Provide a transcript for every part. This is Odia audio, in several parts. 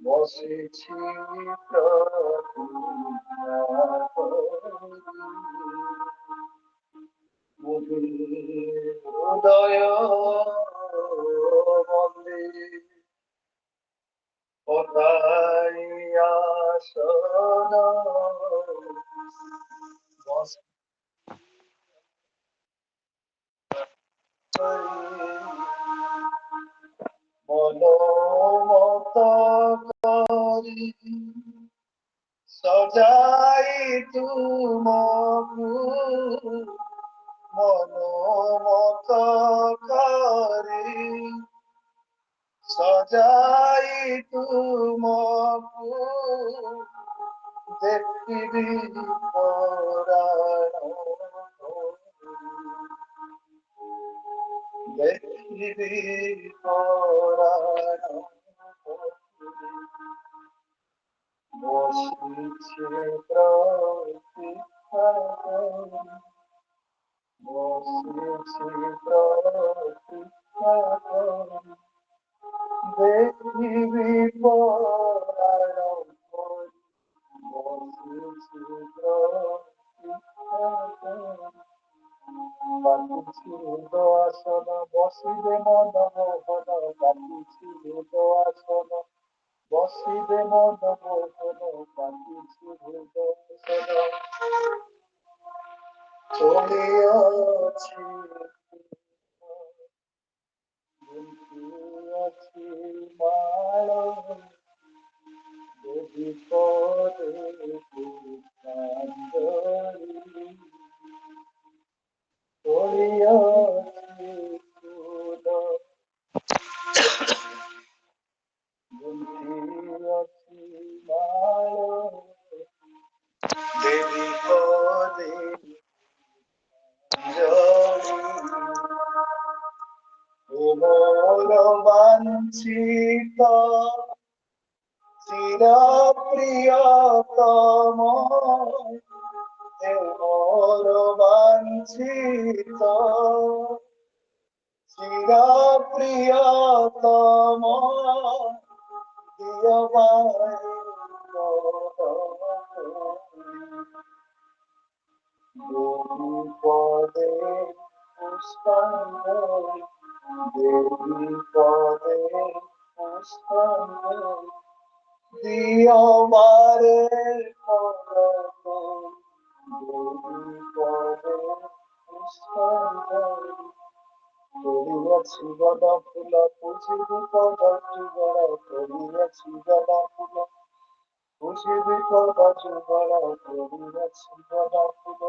বসেছি হৃদয় মন্দির কোথায় আসন মনোমত করি সজাই তুমকু মনোমত করি সজাই তুমকু দেখিবি পরাণ দেখিবি পরাণ বসিছে প্রতীক্ষা বসিছে প্রতীক্ষা দেখিবি পরাণ বসিছে প্রতীক্ষা বাতিছি আসন বসিবে মন মোহন বাতিছি আসন বসিবে মন মোহন বাতিছি আসন চলিয়াছি আছি মাল যদি পরে চলিয়াছি বুঝিয়াছি মাল দেবী পদে মোর বাঞ্ছিত চির প্রিয়তম মোর বাঞ্ছিত চির প্রিয়তম দিয় দেবী পদে পুষ্পাঞ্জলি দেবী পদে পুষ্পাঞ্জলি দিয় বারে দেবী পদে পুষ্পাঞ্জলি করিয়াছি গদা ফুল পুজিবি পদ যুগল করিয়াছি গদা ফুল পুজিবি পদ যুগল করিয়াছি গদা ফুল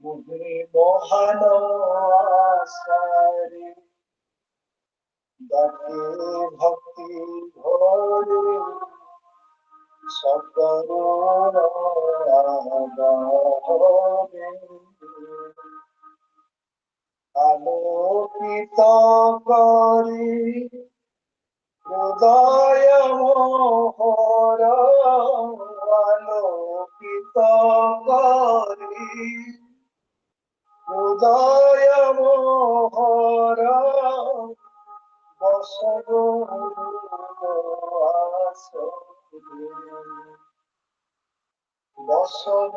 মুহুরি মহান আশারি ডাকে ভক্তি ভরে সকরুণ আগারে আলোকিত করি হৃদয় মোহর আলোকিত করি হৃদয় মোহর বসব বসব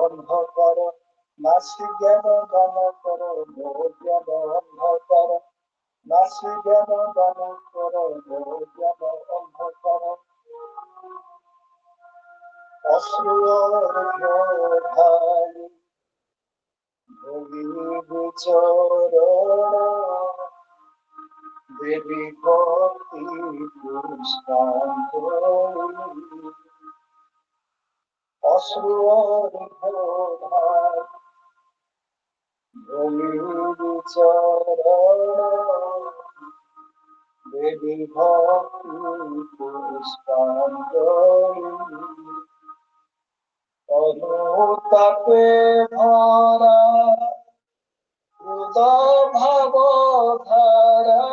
অন্ধকার নাসি জ্ঞান দান কর জ্ঞান অন্ধকার নাসি জ্ঞান দান কর জ্ঞান অন্ধকার অশ্রুধারি ভগি বিচরণ দেবী ভক্তি পুষ্পাঞ্জলি অশ্রুধার ভূমি চরণ দেবী ভক্তি পুষ্পাঞ্জলি অনুতাপে ভরা হৃদয় ভাব ধারা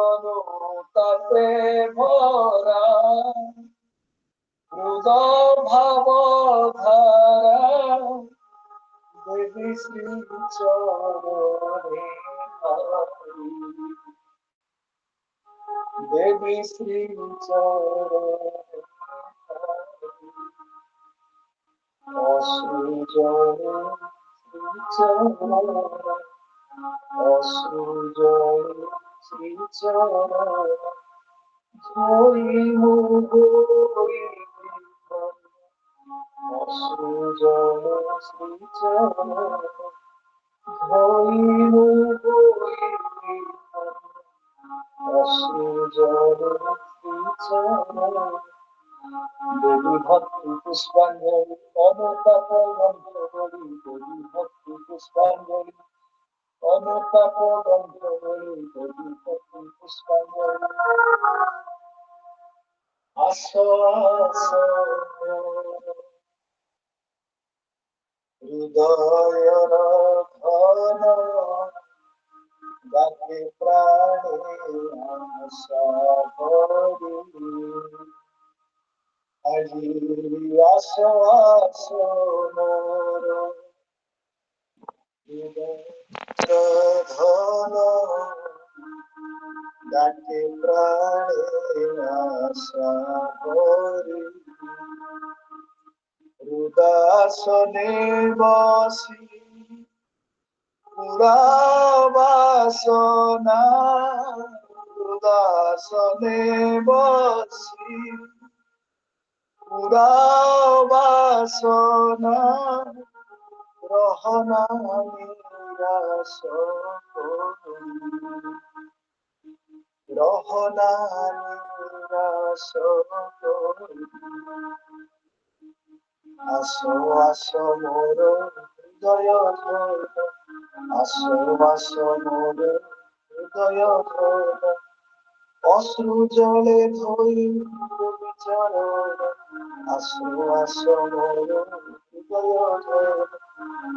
অনুতাপে ভরা হৃদয় ভাব ধারা দেবী শ্রী চরণে দেবী শ্রী চরণে অশ্রু জলে শ্রী চরণে অশ্রু জলে শ্রী চরণে ঝরিমু গরি অশ্রু জলে শ্রী চরণে ঝরিমু গরি অশ্রু জলে শ্রী চরণে দেবী ভক্তি পুষ্পাঞ্জলি অনুতাপ গন্ধ বলি দেবী ভক্তি পুষ্পাঞ্জলি অনুতাপ গন্ধ বলি দেবী ভক্তি পুষ্পাঞ্জলি আসো আসো হৃদয়র ধন ডাকে প্রাণে আশা ভরি আজি আসো আসো মোর ধন ডাকে প্রাণে আশা ভরি হৃদাসনে বসি পুরা বাসনা হৃদাসনে বসি পুরা বাসনা রহনা নিরাশ রহনা নিরাশ আসো আসো মোর হৃদয় ধর আসো আসো মোর হৃদয় ধর অশ্রু জলে ধরি চরণ আসো আসো মোর হৃদয় ধর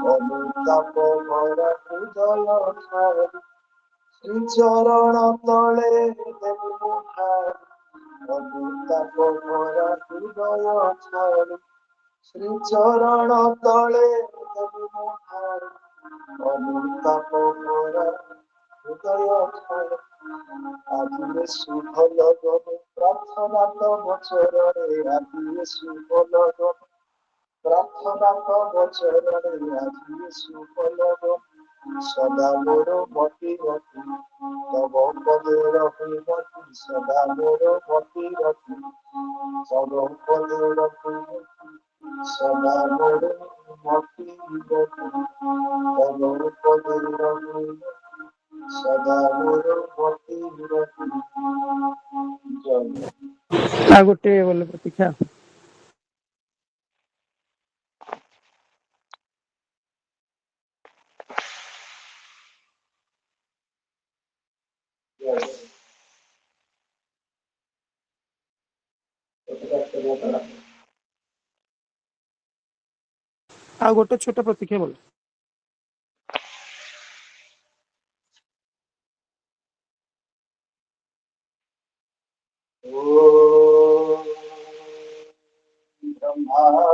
অনুতাপ ভরা হৃদয় ধর শ্রীচরণ তলে দেবী মুখার অনুতাপ ভরা হৃদয় ধর শ্রীচরণ তলে দেবী মুখার অনুতাপ ভরা হৃদয় ধর আজিয়ে শুভ লগন প্রার্থনা তব চরণে আজিয়ে শুভ লগন প্রার্থনা তব চরণে আজিয়ে শুভ লগন সদা মোর মতি রতি তব পদের অভিমতি সদা মোর মতি রতি তব পদের অভিমতি সদা মোর মতি রতি তব পদের অভিমতি সদা মোর মতি রতি জয় ଆଉ ଗୋଟେ ବୋଲେ ପ୍ରତୀକ୍ଷା ଆଉ ଗୋଟେ ଛୋଟ ପ୍ରତୀକ୍ଷା ବୋଲେ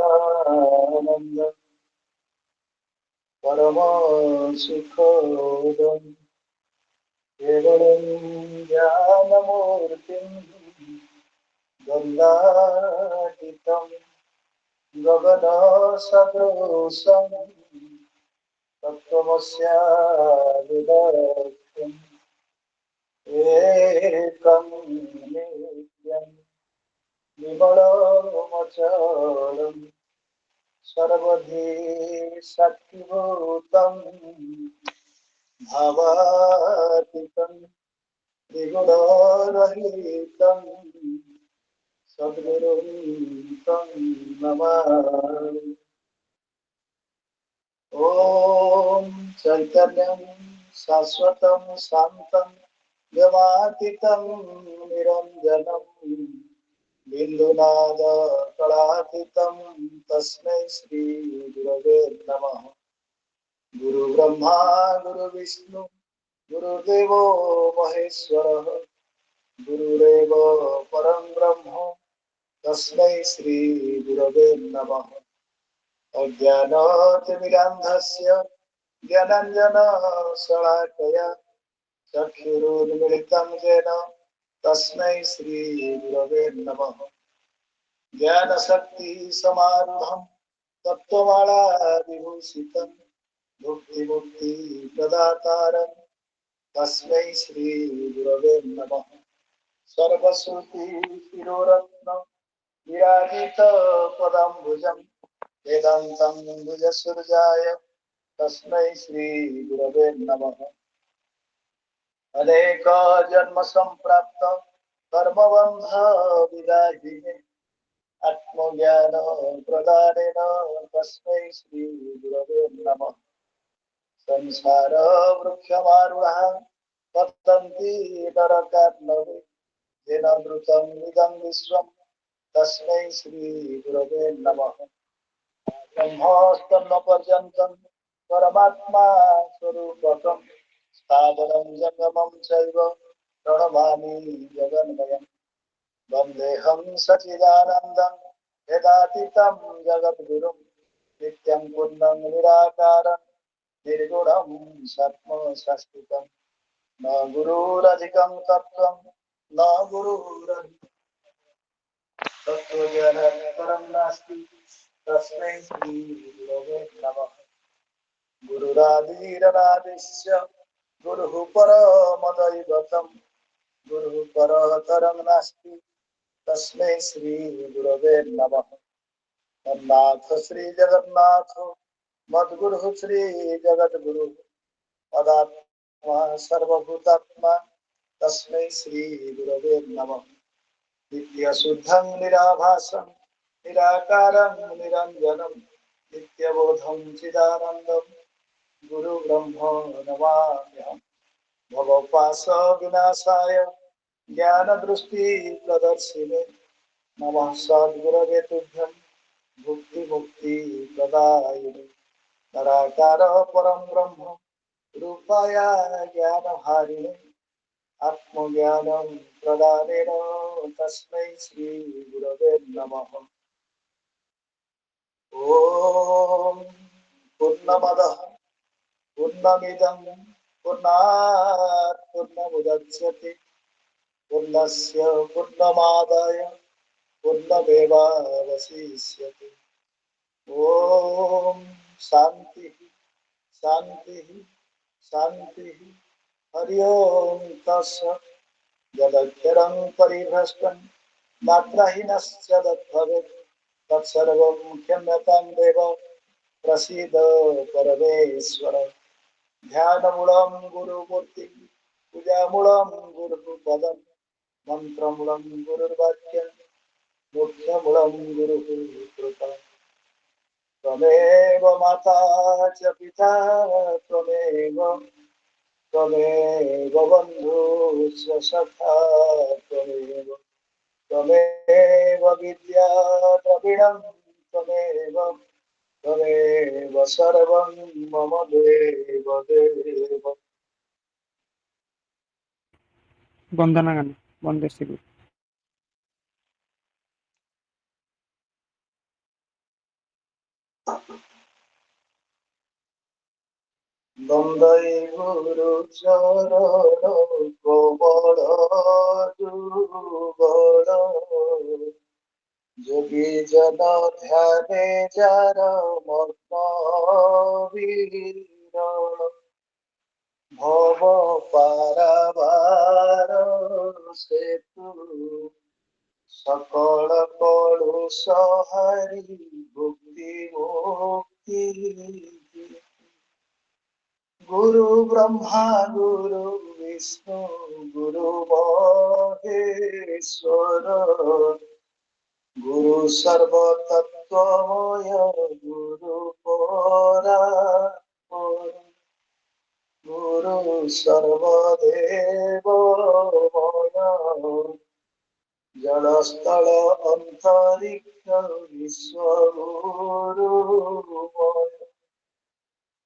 ब्रह्मानंद परम सुखदं केवलं ज्ञानमूर्तिं गंगातीतं गगनसदृशं तत्त्वमस्यादिलक्ष्यम् एकं नित्यं विमलमचलं सर्वधी शक्तिभूतं भावातीतं त्रिगुणरहितं सद्गुरुं तं नमामि। ॐ चैतन्यं शाश्वतं शान्तं व्यवातीतं निरञ्जनं बिन्दुनादकलातीतं तस्मै श्रीगुरवे नमः। गुरुब्रह्मा गुरुविष्णु गुरुदेवो महेश्वरः गुरुरेव परं ब्रह्म तस्मै श्रीगुरवे नमः। अज्ञानतिमिरान्धस्य ज्ञानाञ्जनशलाकया चक्षुरुन्मिलितं येन तस्मै श्रीगुरवे नमः। ज्ञानशक्तिसमारूढं तत्त्वमालाविभूषितं भुक्तिमुक्तिप्रदातारं तस्मै श्रीगुरवे नमः। सर्वश्रुतिशिरोरत्नं विराजितपदाम्बुजं वेदान्तं भुजसुरजाय तस्मै श्रीगुरवे नमः। अनेकजन्मसम्प्राप्त कर्मबन्धविदाहिने आत्मज्ञानप्रदानेन तस्मै श्रीगुरवे नमः। संसारवृक्षमारुढः पतन्ति नरकार्णवे येन मृतं इदं विश्वं तस्मै श्रीगुरवे नमः। ब्रह्मस्तन्नपर्यन्तं परमात्मा स्वरूपकं स्थावरं जङ्गमं चैव प्रणमामि जगन्मयं। वन्देऽहं सच्चिदानन्दं यदातीतं जगद्गुरुं नित्यं पूर्णं निराकारं निर्गुणं सत्त्वसंस्थितं। न गुरुरधिकं तत्त्वं न गुरुरधिकं तत्त्वज्ञानात्परं नास्ति तस्मै श्रीगुरवे नमः। गुरुरादिरनादिश्च गुरुः परमदैवतं गुरुः परतरं नास्ति तस्मै श्रीगुरवे नमः। तन्नाथ श्रीजगन्नाथ मद्गुरुः श्रीजगद्गुरुः मदात्मा सर्वभूतात्मा तस्मै श्रीगुरवे नमः। नित्यशुद्धं निराभासं निराकारं निरञ्जनं नित्यबोधं चिदानन्दं गुरुब्रह्म नमाम्यहम्। भवपाशविनाशाय ज्ञानदृष्टिप्रदर्शिने नमः सद्गुरवे तुभ्यं भुक्तिमुक्तिप्रदायिने। निराकार परं ब्रह्म रूपाय ज्ञानहारिणे आत्मज्ञानं प्रदानेन तस्मै श्रीगुरवे नमः। ॐ पूर्णमदः पूर्णमिदं पूर्णात् पूर्णमुदच्यते पूर्णस्य पूर्णमादाय पूर्णमेवावशिष्यते। ॐ शान्तिः शान्तिः शान्तिः। हरि ओम तत्सत्। जगद्भरं परिभ्रष्टं मात्राहीनश्च तद्भवेत् तत्सर्वं क्षम्यतां देव प्रसीद परमेश्वर। ध्यानमूलं गुरुमूर्तिं पूजामूलं गुरुपदं मन्त्रमूलं गुरुर्वाक्यं मोक्षमूलं गुरुः कृपा। त्वमेव माता च पिता त्वमेव बन्धुश्च सखा त्वमेव विद्या द्रविणं त्वमेव सर्वं मम देव देव। বন্দনা গান বন্দে শ্রী বন্দে গুরুচরণ কমল যুগল যোগী জন ধ্যানে যার মগ্ন বিরল ভব পারাবার সেতু সকল কলুষ হারি ভক্তি মুক্তি। गुरु ब्रह्मा गुरु विष्णु गुरु महेश्वर गुरु सर्वतत्त्वमय गुरु परात्पर गुरु सर्वदेवमय जलस्थल अंतरिक्ष विश्वगुरुमय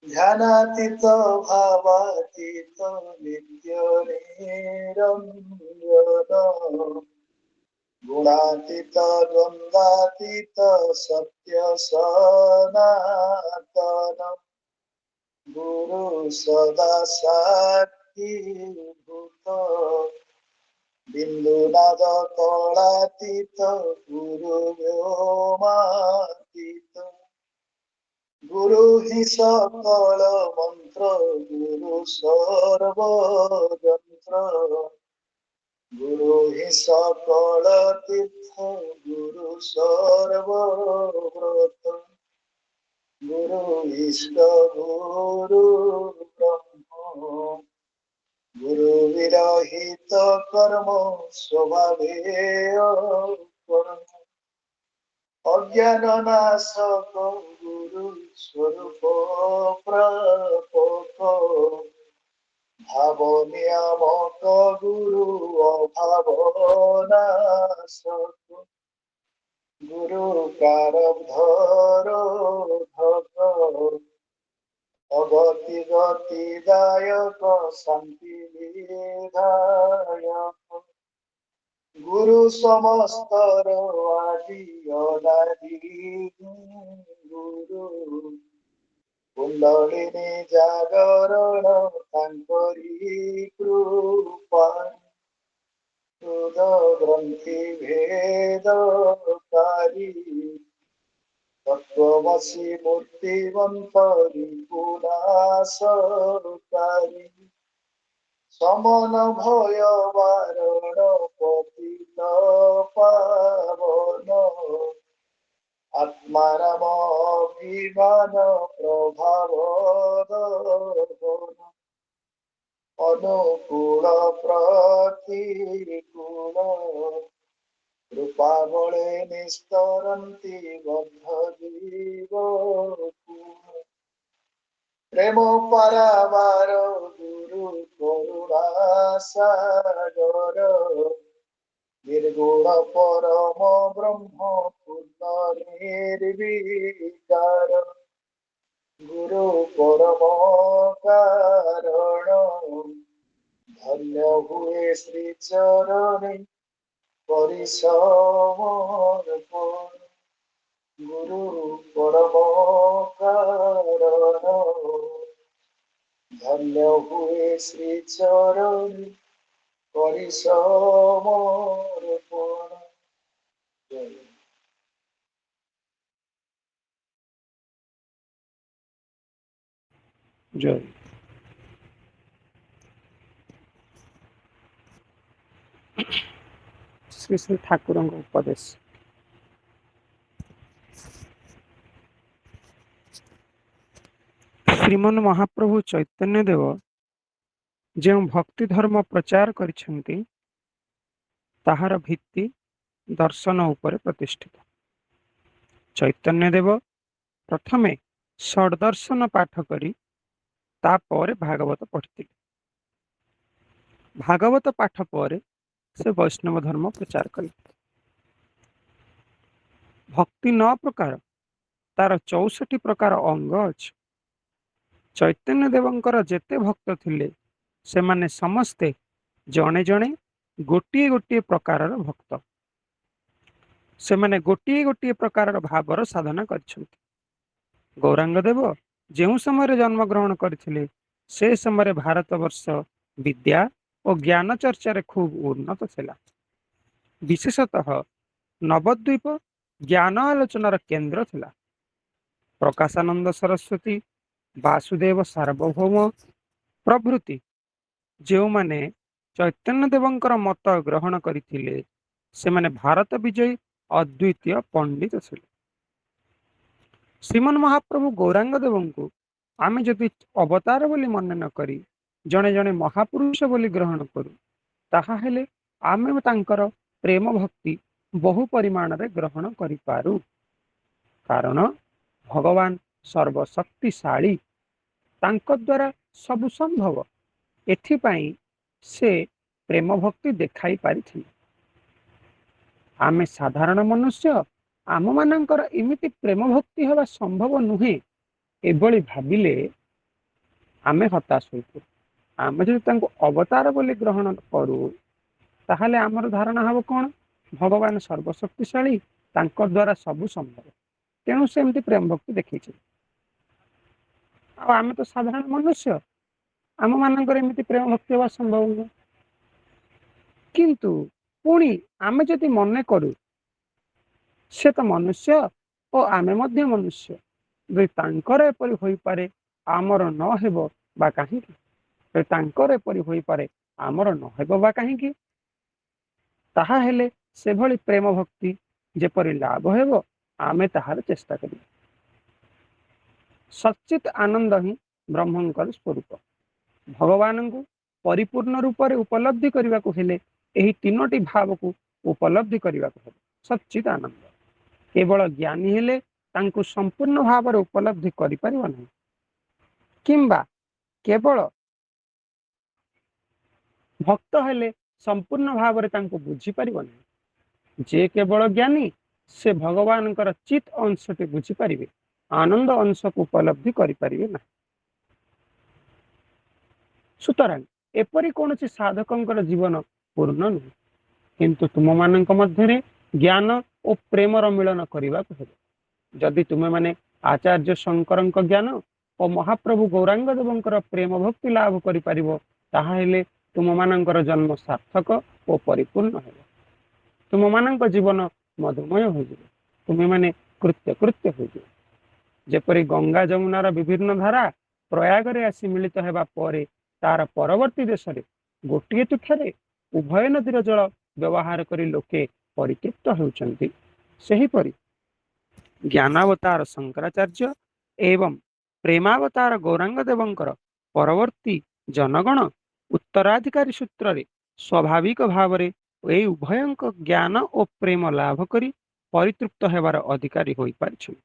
ध्यानातीत भावातीत नित्य निरंजन गुणातीत द्वंद्वातीत सत्य सनातन गुरु सदा साक्षी भूत बिंदुनाद कलातीत गुरु व्योमातीत गुरु हि सकल मंत्र गुरु सर्वयंत्र गुरु हि सकल तीर्थ गुरु सर्वव्रत गुरु इष्ट गुरु ब्रह्म गुरु विरहित कर्म स्वभावेय कर्म अज्ञान नाशक गुरु स्वरूप प्रपक भाव नियामक गुरु अभाव नाशक गुरु प्रारब्धर धक अगति गतिदायक शांति विधायक गुरु समस्तर आदि अनादि गुरु कुंडलिनी जागरण तांकरी कृपा हृद ग्रंथि भेदकारी तत्वमसि मूर्तिवंतरी पुनाशकारी समन भय वारण पतित पावन आत्माराम अभिमान प्रभाव दहन अनुकूल प्रतिकूल कृपा बले निस्तरन्ति बद्ध जीव प्रेम पारावार गुरु करुणा सागर निर्गुण परम ब्रह्म पूर्ण निर्विकार गुरु परम कारण धन्य हुए श्री चरणे परिसमर्पण गुरु परम कारण धन्य हुए श्री चरण परिसमर्पण ଜୟ। ଶ୍ରୀ ଶ୍ରୀ ଠାକୁରଙ୍କ ଉପଦେଶ। ଶ୍ରୀମନ୍ ମହାପ୍ରଭୁ ଚୈତନ୍ୟ ଦେବ ଯେଉଁ ଭକ୍ତି ଧର୍ମ ପ୍ରଚାର କରିଛନ୍ତି ତାହାର ଭିତ୍ତି ଦର୍ଶନ ଉପରେ ପ୍ରତିଷ୍ଠିତ। ଚୈତନ୍ୟ ଦେବ ପ୍ରଥମେ ଷଡ଼ଦର୍ଶନ ପାଠ କରି ତାପରେ ଭାଗବତ ପଢ଼ିଥିଲେ। ଭାଗବତ ପାଠ ପରେ ସେ ବୈଷ୍ଣବ ଧର୍ମ ପ୍ରଚାର କଲେ। ଭକ୍ତି 9 ପ୍ରକାର, ତାର 64 ପ୍ରକାର ଅଙ୍ଗ ଅଛି। ଚୈତନ୍ୟ ଦେବଙ୍କର ଯେତେ ଭକ୍ତ ଥିଲେ ସେମାନେ ସମସ୍ତେ ଜଣେ ଜଣେ ଗୋଟିଏ ଗୋଟିଏ ପ୍ରକାରର ଭକ୍ତ। ସେମାନେ ଗୋଟିଏ ଗୋଟିଏ ପ୍ରକାରର ଭାବର ସାଧନା କରିଛନ୍ତି। ଗୌରାଙ୍ଗ ଦେବ ଯେଉଁ ସମୟରେ ଜନ୍ମଗ୍ରହଣ କରିଥିଲେ ସେ ସମୟରେ ଭାରତବର୍ଷ ବିଦ୍ୟା ଓ ଜ୍ଞାନ ଚର୍ଚ୍ଚାରେ ଖୁବ୍ ଉନ୍ନତ ଥିଲା। ବିଶେଷତଃ ନବଦ୍ୱୀପ ଜ୍ଞାନ ଆଲୋଚନାର କେନ୍ଦ୍ର ଥିଲା। ପ୍ରକାଶାନନ୍ଦ ସରସ୍ୱତୀ, ବାସୁଦେବ ସାର୍ବଭୌମ ପ୍ରଭୃତି ଯେଉଁମାନେ ଚୈତନ୍ୟ ଦେବଙ୍କର ମତ ଗ୍ରହଣ କରିଥିଲେ ସେମାନେ ଭାରତ ବିଜୟୀ ଅଦ୍ୱିତୀୟ ପଣ୍ଡିତ ଥିଲେ। ଶ୍ରୀମନ୍ ମହାପ୍ରଭୁ ଗୌରାଙ୍ଗ ଦେବଙ୍କୁ ଆମେ ଯଦି ଅବତାର ବୋଲି ମନେ ନ କରି ଜଣେ ଜଣେ ମହାପୁରୁଷ ବୋଲି ଗ୍ରହଣ କରୁ ତାହା ହେଲେ ଆମେ ତାଙ୍କର ପ୍ରେମ ଭକ୍ତି ବହୁ ପରିମାଣରେ ଗ୍ରହଣ କରିପାରୁ। କାରଣ ଭଗବାନ ସର୍ବଶକ୍ତିଶାଳୀ, ତାଙ୍କ ଦ୍ୱାରା ସବୁ ସମ୍ଭବ। ଏଥିପାଇଁ ସେ ପ୍ରେମ ଭକ୍ତି ଦେଖାଇ ପାରିଥିଲେ। ଆମେ ସାଧାରଣ ମନୁଷ୍ୟ, ଆମମାନଙ୍କର ଏମିତି ପ୍ରେମ ଭକ୍ତି ହେବା ସମ୍ଭବ ନୁହେଁ, ଏଭଳି ଭାବିଲେ ଆମେ ହତାଶ ହୋଇପଡ଼ୁ। ଆମେ ଯଦି ତାଙ୍କୁ ଅବତାର ବୋଲି ଗ୍ରହଣ କରୁ, ତାହେଲେ ଆମର ଧାରଣା ହେବ କ'ଣ? ଭଗବାନ ସର୍ବଶକ୍ତିଶାଳୀ, ତାଙ୍କ ଦ୍ୱାରା ସବୁ ସମ୍ଭବ, ତେଣୁ ସେ ଏମିତି ପ୍ରେମ ଭକ୍ତି ଦେଖେଇଛନ୍ତି। ଆଉ ଆମେ ତ ସାଧାରଣ ମନୁଷ୍ୟ, ଆମମାନଙ୍କର ଏମିତି ପ୍ରେମ ଭକ୍ତି ହେବା ସମ୍ଭବ ନୁହେଁ। କିନ୍ତୁ ପୁଣି ଆମେ ଯଦି ମନେ କରୁ ସେ ତ ମନୁଷ୍ୟ ଓ ଆମେ ମଧ୍ୟ ମନୁଷ୍ୟ, ଯଦି ତାଙ୍କର ଏପରି ହୋଇପାରେ ଆମର ନ ହେବ ବା କାହିଁକି? ଯଦି ତାଙ୍କର ଏପରି ହୋଇପାରେ ଆମର ନ ହେବ ବା କାହିଁକି? ତାହା ହେଲେ ସେଭଳି ପ୍ରେମ ଭକ୍ତି ଯେପରି ଲାଭ ହେବ, ଆମେ ତାହାର ଚେଷ୍ଟା କରିବା। ସଚ୍ଚିତ ଆନନ୍ଦ ହିଁ ବ୍ରହ୍ମଙ୍କର ସ୍ୱରୂପ। ଭଗବାନଙ୍କୁ ପରିପୂର୍ଣ୍ଣ ରୂପରେ ଉପଲବ୍ଧି କରିବାକୁ ହେଲେ ଏହି ତିନୋଟି ଭାବକୁ ଉପଲବ୍ଧି କରିବାକୁ ହେବ। ସଚ୍ଚିତ ଆନନ୍ଦ। କେବଳ ଜ୍ଞାନୀ ହେଲେ ତାଙ୍କୁ ସମ୍ପୂର୍ଣ୍ଣ ଭାବରେ ଉପଲବ୍ଧି କରିପାରିବ ନାହିଁ, କିମ୍ବା କେବଳ ଭକ୍ତ ହେଲେ ସମ୍ପୂର୍ଣ୍ଣ ଭାବରେ ତାଙ୍କୁ ବୁଝିପାରିବ ନାହିଁ। ଯେ କେବଳ ଜ୍ଞାନୀ, ସେ ଭଗବାନଙ୍କର ଚିତ୍ ଅଂଶଟି ବୁଝିପାରିବେ, ଆନନ୍ଦ ଅଂଶକୁ ଉପଲବ୍ଧି କରିପାରିବେ ନାହିଁ। ସୁତରାଂ ଏପରି କୌଣସି ସାଧକଙ୍କର ଜୀବନ ପୂର୍ଣ୍ଣ ନୁହେଁ। କିନ୍ତୁ ତୁମମାନଙ୍କ ମଧ୍ୟରେ ଜ୍ଞାନ ଓ ପ୍ରେମର ମିଳନ କରିବାକୁ ହେବ। ଯଦି ତୁମେମାନେ ଆଚାର୍ଯ୍ୟ ଶଙ୍କରଙ୍କ ଜ୍ଞାନ ଓ ମହାପ୍ରଭୁ ଗୌରାଙ୍ଗ ଦେବଙ୍କର ପ୍ରେମ ଭକ୍ତି ଲାଭ କରିପାରିବ, ତାହାହେଲେ ତୁମମାନଙ୍କର ଜନ୍ମ ସାର୍ଥକ ଓ ପରିପୂର୍ଣ୍ଣ ହେବ। ତୁମମାନଙ୍କ ଜୀବନ ମଧୁମୟ ହୋଇଯିବ, ତୁମେମାନେ କୃତ୍ୟ ହୋଇଯିବ। ଯେପରି ଗଙ୍ଗା ଯମୁନାର ବିଭିନ୍ନ ଧାରା ପ୍ରୟାଗରେ ଆସି ମିଳିତ ହେବା ପରେ ତାର ପରବର୍ତ୍ତୀ ଦେଶରେ ଗୋଟିଏ ତୁଠରେ ଉଭୟ ନଦୀର ଜଳ ବ୍ୟବହାର କରି ଲୋକେ ପରିତୃପ୍ତ ହେଉଛନ୍ତି, ସେହିପରି ଜ୍ଞାନାବତାର ଶଙ୍କରାଚାର୍ଯ୍ୟ ଏବଂ ପ୍ରେମାବତାର ଗୌରାଙ୍ଗ ଦେବଙ୍କର ପରବର୍ତ୍ତୀ ଜନଗଣ ଉତ୍ତରାଧିକାରୀ ସୂତ୍ରରେ ସ୍ୱାଭାବିକ ଭାବରେ ଏହି ଉଭୟଙ୍କ ଜ୍ଞାନ ଓ ପ୍ରେମ ଲାଭ କରି ପରିତୃପ୍ତ ହେବାର ଅଧିକାରୀ ହୋଇପାରିଛନ୍ତି।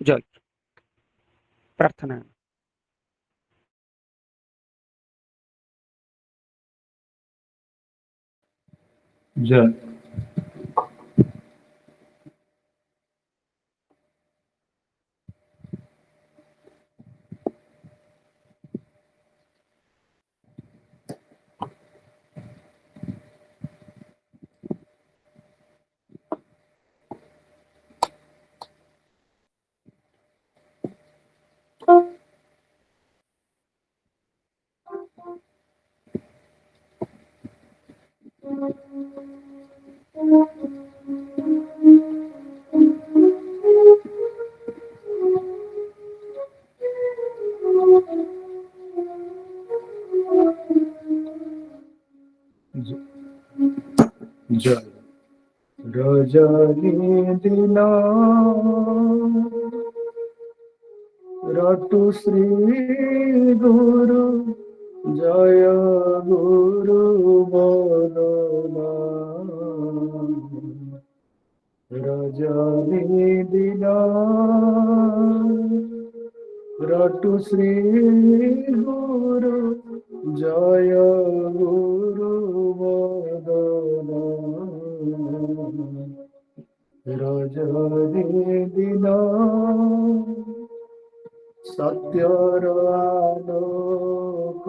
ଜୟ। ପ୍ରାର୍ଥନା। ଜୟ। জয়। রজনী দিন রটু শ্রী গুরু, জয় গুরু বদনা। রজনী দিন রটু শ্রী গুরু, জয় গুরু বদনা। রজনী দিন সত্যর আলোক,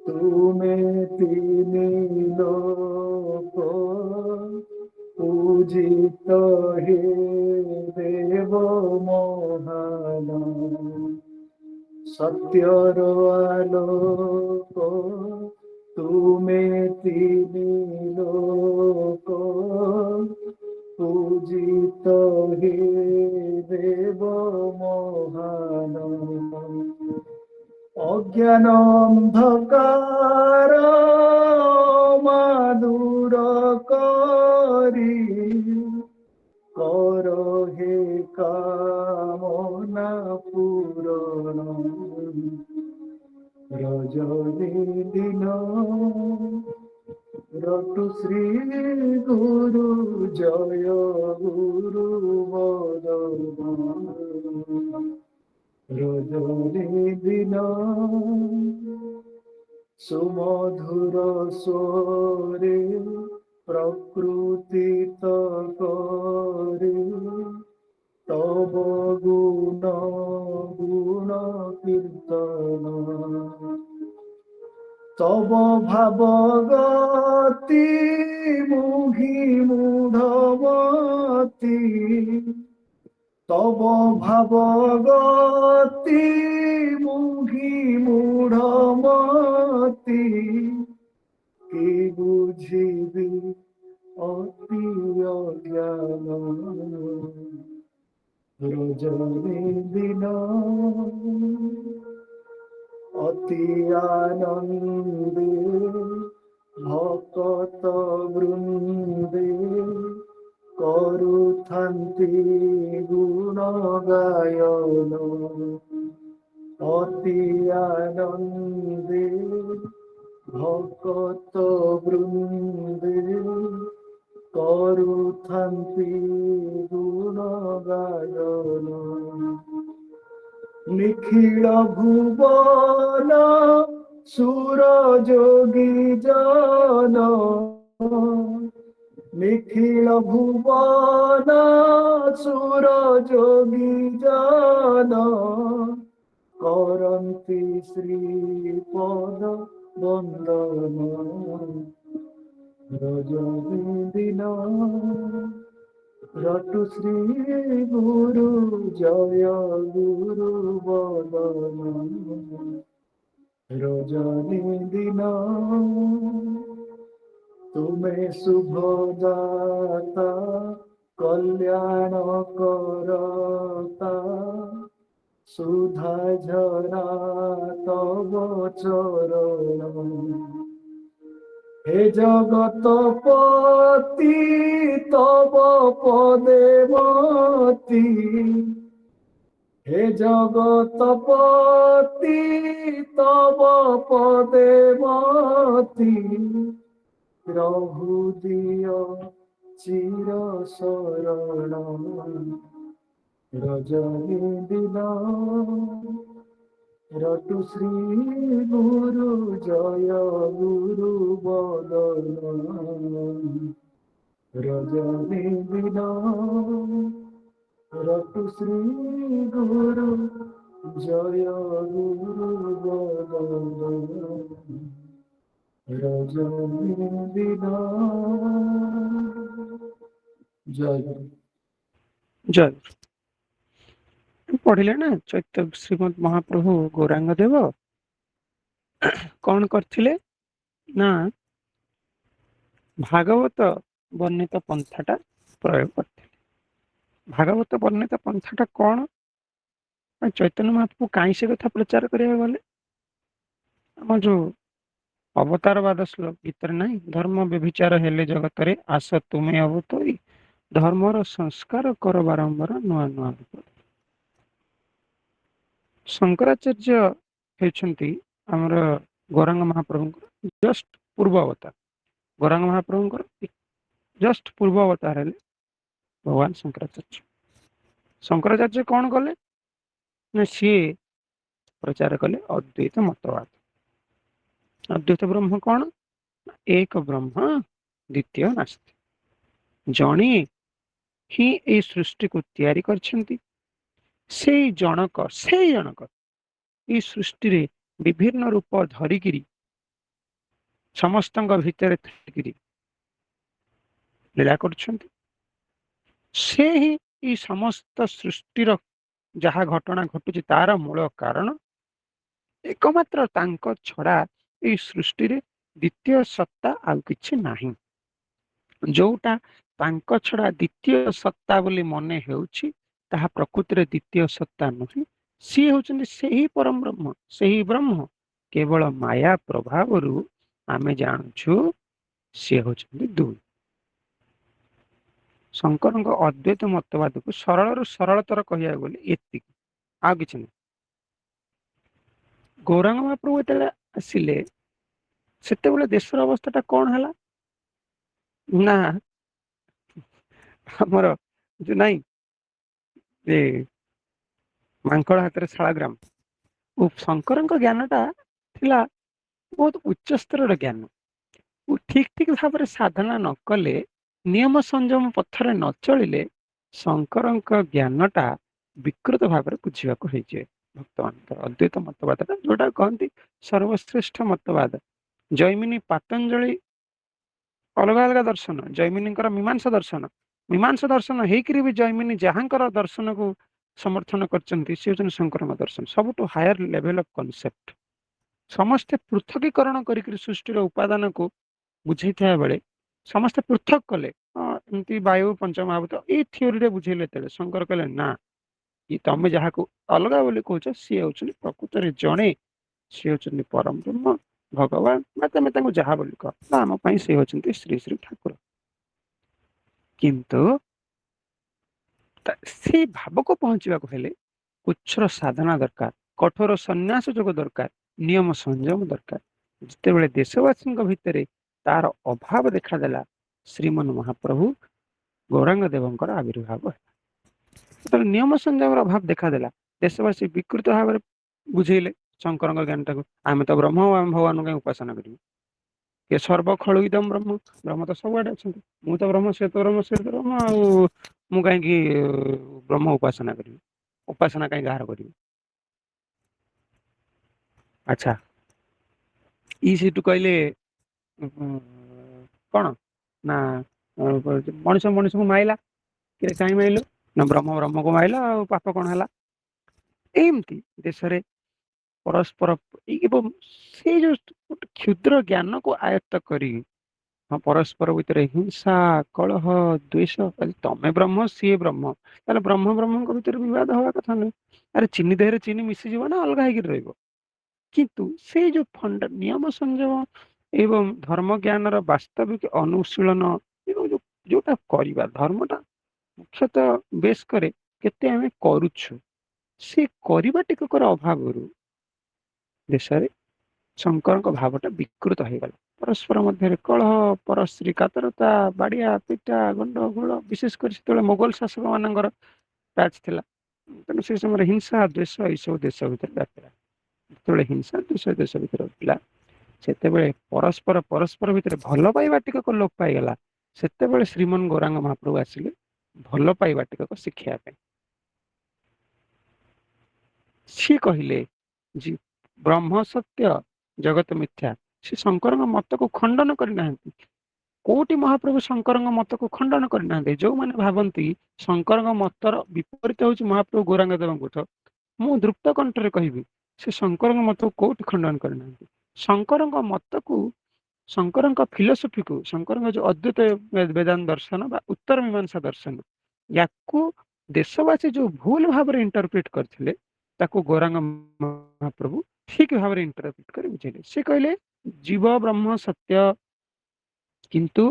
তুমে তিনি লোক পূজিত হে দেব মহান। সত্যর আলোক, তুমে তিনি লোক পূজিত হে দেব মহান। অজ্ঞান অন্ধকার মাদুর করি, কর হে কামনা পূরণ। রজনী দিন রটু শ্রী গুরু জয় গুরু বদন রজনী দিন সুমধুর স্বরে প্রকৃতি করে তব গুণ গুণ কীর্তন তব ভাবগতি মুহি মূঢ়মতি তব ভাবগতি মুহি মূঢ়মতি কি বুঝিবি অতি অজ্ঞান রজনী দিন অতি আনন্দে ভকত বৃন্দে করুথান্তি গুণ গায়ন অতি আনন্দে ভকত বৃন্দে করুথান্তি গুণ গায়ন নিখিল ভুবন সুর যোগী জন নিখিল ভুবন সুর যোগী জন করন্তি শ্রীপদ বন্দন রজনী দিন রটু শ্রী গুরু জয় গুরু বদন রজনী দিন তুমে শুভ দাতা কল্যাণ করতা সুধা ঝরা তব চরণ হে জগতপতি তব পদে মতি হে জগতপতি তব পদে মতি প্রভু দিয় চির শরণ রজনী দিন রটু শ্রী গুরু জয় গুরু বদন রজনী দিন রটু শ্রী গুরু জয় গুরু বদন রজনী দিন জয় গুরু। জয় গুরু। ପଢିଲେ ନା ଚୈତ୍ୟ ଶ୍ରୀମଦ ମହାପ୍ରଭୁ ଗୌରାଙ୍ଗ ଦେବ କଣ କରିଥିଲେ ନା ଭାଗବତ ବର୍ଣ୍ଣିତ ପନ୍ଥାଟା ପ୍ରୟୋଗ କରିଥିଲେ। ଭାଗବତ ବର୍ଣ୍ଣିତ ପନ୍ଥାଟା କଣ? ଚୈତନ୍ୟ ମହାପ୍ରଭୁ କାହିଁ ସେ କଥା ପ୍ରଚାର କରିବାକୁ ଗଲେ? ଆମ ଯୋଉ ଅବତାରବାଦ ଶ୍ଲୋକ ଗୀତରେ ନାହିଁ, ଧର୍ମ ବ୍ୟଭିଚାର ହେଲେ ଜଗତରେ ଆସ ତୁମେ ଅବତରି ଧର୍ମର ସଂସ୍କାର କର ବାରମ୍ବାର ନୂଆ ନୂଆ ରୂପ। ଶଙ୍କରାଚାର୍ଯ୍ୟ ହେଉଛନ୍ତି ଆମର ଗୌରାଙ୍ଗ ମହାପ୍ରଭୁଙ୍କର ଜଷ୍ଟ ପୂର୍ବ ଅବତାର। ଗୌରାଙ୍ଗ ମହାପ୍ରଭୁଙ୍କର ଜଷ୍ଟ ପୂର୍ବ ଅବତାର ହେଲେ ଭଗବାନ ଶଙ୍କରାଚାର୍ଯ୍ୟ। ଶଙ୍କରାଚାର୍ଯ୍ୟ କଣ କଲେ ନା ସିଏ ପ୍ରଚାର କଲେ ଅଦ୍ୱୈତ ମତବାଦ। ଅଦ୍ୱୈତ ବ୍ରହ୍ମ କଣ? ଏକ ବ୍ରହ୍ମ ଦ୍ୱିତୀୟ ନାସ୍ତି। ଜଣେ ହିଁ ଏଇ ସୃଷ୍ଟିକୁ ତିଆରି କରିଛନ୍ତି। ସେଇ ଜଣକ ଏଇ ସୃଷ୍ଟିରେ ବିଭିନ୍ନ ରୂପ ଧରିକିରି ସମସ୍ତଙ୍କ ଭିତରେ ଥାଇକିରି ଲୀଳା କରୁଛନ୍ତି। ସେ ହିଁ ଏଇ ସମସ୍ତ ସୃଷ୍ଟିର ଯାହା ଘଟଣା ଘଟୁଛି ତାର ମୂଳ କାରଣ। ଏକମାତ୍ର ତାଙ୍କ ଛଡା ଏଇ ସୃଷ୍ଟିରେ ଦ୍ୱିତୀୟ ସତ୍ତା ଆଉ କିଛି ନାହିଁ। ଯୋଉଟା ତାଙ୍କ ଛଡା ଦ୍ୱିତୀୟ ସତ୍ତା ବୋଲି ମନେ ହେଉଛି ତାହା ପ୍ରକୃତିରେ ଦ୍ୱିତୀୟ ସତ୍ତା ନୁହେଁ। ସିଏ ହେଉଛନ୍ତି ସେହି ପରମ ବ୍ରହ୍ମ। ସେହି ବ୍ରହ୍ମ କେବଳ ମାୟା ପ୍ରଭାବରୁ ଆମେ ଜାଣୁଛୁ ସିଏ ହେଉଛନ୍ତି ଦୁଇ। ଶଙ୍କରଙ୍କ ଅଦ୍ୱୈତ ମତବାଦକୁ ସରଳରୁ ସରଳତର କହିବାକୁ ଗଲେ ଏତିକି, ଆଉ କିଛି ନାହିଁ। ଗୌରାଙ୍ଗ ମହାପ୍ରଭୁ ଯେତେବେଳେ ଆସିଲେ ସେତେବେଳେ ଦେଶର ଅବସ୍ଥାଟା କଣ ହେଲା ନା ଆମର ଯୋଉ ନାଇଁ ଏ ମାଙ୍କଡ ହାତରେ ଶାଳଗ୍ରାମ, ଶଙ୍କରଙ୍କ ଜ୍ଞାନଟା ଥିଲା ବହୁତ ଉଚ୍ଚ ସ୍ତରର ଜ୍ଞାନ। ଠିକ ଠିକ ଭାବରେ ସାଧନା ନ କଲେ, ନିୟମ ସଂଯମ ପଥରେ ନ ଚଳିଲେ ଶଙ୍କରଙ୍କ ଜ୍ଞାନଟା ବିକୃତ ଭାବରେ ବୁଝିବାକୁ ହେଇଯାଏ। ଭକ୍ତମାନଙ୍କର ଅଦ୍ୱୈତ ମତବାଦଟା ଯୋଉଟା କହନ୍ତି ସର୍ବଶ୍ରେଷ୍ଠ ମତବାଦ। ଜୈମିନୀ ପାତଞ୍ଜଳି ଅଲଗା ଅଲଗା ଦର୍ଶନ, ଜୈମିନୀଙ୍କର ମୀମାଂସା ଦର୍ଶନ ହେଇକରି ବି ଜୈମିନୀ ଯାହାଙ୍କର ଦର୍ଶନକୁ ସମର୍ଥନ କରିଛନ୍ତି ସେ ହେଉଛନ୍ତି ଶଙ୍କରଙ୍କ ଦର୍ଶନ, ସବୁଠୁ ହାୟର ଲେଭେଲ ଅଫ କନସେପ୍ଟ। ସମସ୍ତେ ପୃଥକୀକରଣ କରିକି ସୃଷ୍ଟିର ଉପାଦାନକୁ ବୁଝେଇଥିବା ବେଳେ ସମସ୍ତେ ପୃଥକ କଲେ, ଏମିତି ବାୟୁ ପଞ୍ଚମହାଭୂତ ଏଇ ଥିଓରିରେ ବୁଝେଇଲେ। ଯେତେବେଳେ ଶଙ୍କର କହିଲେ ନା, ତମେ ଯାହାକୁ ଅଲଗା ବୋଲି କହୁଛ ସିଏ ହଉଛନ୍ତି ପ୍ରକୃତରେ ଜଣେ, ସିଏ ହଉଛନ୍ତି ପରମ ବ୍ରହ୍ମ ଭଗବାନ, ବା ତମେ ତାଙ୍କୁ ଯାହା ବୋଲି କହ, ଆମ ପାଇଁ ସେ ହଉଛନ୍ତି ଶ୍ରୀ ଶ୍ରୀ ଠାକୁର। କିନ୍ତୁ ସେ ଭାବକୁ ପହଞ୍ଚିବାକୁ ହେଲେ ଉଚ୍ଚର ସାଧନା ଦରକାର, କଠୋର ସନ୍ନ୍ୟାସ ଯୋଗ ଦରକାର, ନିୟମ ସଂଯମ ଦରକାର। ଯେତେବେଳେ ଦେଶବାସୀଙ୍କ ଭିତରେ ତାର ଅଭାବ ଦେଖାଦେଲା, ଶ୍ରୀମନ୍ ମହାପ୍ରଭୁ ଗୌରାଙ୍ଗ ଦେବଙ୍କର ଆବିର୍ଭାବ ହେଲା। ଯେତେବେଳେ ନିୟମ ସଂଯମର ଅଭାବ ଦେଖାଦେଲା, ଦେଶବାସୀ ବିକୃତ ଭାବରେ ବୁଝେଇଲେ ଶଙ୍କରଙ୍କ ଜ୍ଞାନଟାକୁ। ଆମେ ତ ବ୍ରହ୍ମ, ଆମେ ଭଗବାନଙ୍କୁ କାହିଁ ଉପାସନା କରିବୁ? ଏ ସର୍ବ ଖଳୁ ଇଦମ୍ ବ୍ରହ୍ମ, ବ୍ରହ୍ମ ତ ସବୁଆଡେ ଅଛନ୍ତି, ମୁଁ ତ ବ୍ରହ୍ମ, ସେ ତ ବ୍ରହ୍ମ, ସେ ତ ବ୍ରହ୍ମ, ଆଉ ମୁଁ କାହିଁକି ବ୍ରହ୍ମ ଉପାସନା କରିବି? ଉପାସନା କାହିଁ କାହାର କରିବି? ଆଚ୍ଛା, ସେଠୁ କହିଲେ କଣ ନା ମଣିଷ ମଣିଷକୁ ମାଇଲା, କାହିଁ ମାଇଲୁ ନା ବ୍ରହ୍ମ ବ୍ରହ୍ମକୁ ମାଇଲା, ଆଉ ପାପ କଣ ହେଲା? ଏମିତି ଦେଶରେ ପରସ୍ପର ଏବଂ ସେଇ ଯୋଉ ଗୋଟେ କ୍ଷୁଦ୍ର ଜ୍ଞାନକୁ ଆୟତ୍ତ କରି ପରସ୍ପର ଭିତରେ ହିଂସା, କଳହ, ଦ୍ୱେଷ, ତମେ ବ୍ରହ୍ମ ସିଏ ବ୍ରହ୍ମ, ତାହେଲେ ବ୍ରହ୍ମ ବ୍ରହ୍ମଙ୍କ ଭିତରେ ବିବାଦ ହବା କଥା ନୁହେଁ। ଆରେ ଚିନି ଦେହରେ ଚିନି ମିଶିଯିବ ନା ଅଲଗା ହେଇକି ରହିବ? କିନ୍ତୁ ସେଇ ଯୋଉ ନିୟମ ସଂଯମ ଏବଂ ଧର୍ମ ଜ୍ଞାନର ବାସ୍ତବିକ ଅନୁଶୀଳନ ଏବଂ ଯୋଉଟା କରିବା ଧର୍ମଟା ମୁଖ୍ୟତଃ ବେଶ କରେ କେତେ ଆମେ କରୁଛୁ, ସେ କରିବା ଟିକକର ଅଭାବରୁ ଦେଶରେ ଶଙ୍କରଙ୍କ ଭାବଟା ବିକୃତ ହେଇଗଲା। ପରସ୍ପର ମଧ୍ୟରେ କଳହ, ପରଶ୍ରୀ କାତରତା, ବାଡିଆ ପିଟା, ଗଣ୍ଡଗୋଳ, ବିଶେଷ କରି ସେତେବେଳେ ମୋଗଲ ଶାସକ ମାନଙ୍କର ରାଜ ଥିଲା। ତେଣୁ ସେ ସମୟରେ ହିଂସା ଦ୍ୱେଷ ଏଇସବୁ ଦେଶ ଭିତରେ ବ୍ୟାପିଲା। ଯେତେବେଳେ ହିଂସା ଦ୍ୱେଷ ଦେଶ ଭିତରେ ଥିଲା, ସେତେବେଳେ ପରସ୍ପର ଭିତରେ ଭଲ ପାଇବା ଟିକକ ଲୋପ ପାଇଗଲା। ସେତେବେଳେ ଶ୍ରୀମନ୍ ଗୌରାଙ୍ଗ ମହାପ୍ରଭୁ ଆସିଲେ ଭଲ ପାଇବା ଟିକକ ଶିଖିବା ପାଇଁ। ସିଏ କହିଲେ ଯେ ବ୍ରହ୍ମ ସତ୍ୟ ଜଗତ ମିଥ୍ୟା। ସେ ଶଙ୍କରଙ୍କ ମତକୁ ଖଣ୍ଡନ କରିନାହାନ୍ତି। କୋଉଠି ମହାପ୍ରଭୁ ଶଙ୍କରଙ୍କ ମତକୁ ଖଣ୍ଡନ କରିନାହାନ୍ତି? ଯୋଉମାନେ ଭାବନ୍ତି ଶଙ୍କରଙ୍କ ମତର ବିପରୀତ ହଉଛି ମହାପ୍ରଭୁ ଗୌରାଙ୍ଗ ଦେବଙ୍କ, ମୁଁ ଦୃପ୍ତ କଣ୍ଠରେ କହିବି ସେ ଶଙ୍କରଙ୍କ ମତକୁ କୋଉଠି ଖଣ୍ଡନ କରିନାହାନ୍ତି। ଶଙ୍କରଙ୍କ ମତକୁ, ଶଙ୍କରଙ୍କ ଫିଲୋସଫିକୁ, ଶଙ୍କରଙ୍କ ଯୋଉ ଅଦ୍ୱୈତ ବେଦାନ୍ତ ଦର୍ଶନ ବା ଉତ୍ତର ମୀମାଂସା ଦର୍ଶନ, ୟାକୁ ଦେଶବାସୀ ଯୋଉ ଭୁଲ ଭାବରେ ଇଣ୍ଟରପ୍ରିଟ କରିଥିଲେ, ତାକୁ ଗୌରାଙ୍ଗ ମହାପ୍ରଭୁ ଠିକ ଭାବରେ ଇଣ୍ଟରପ୍ରିଟ କରି ବୁଝେଇଲେ। ସେ କହିଲେ ଜୀବ ବ୍ରହ୍ମ ସତ୍ୟ, କିନ୍ତୁ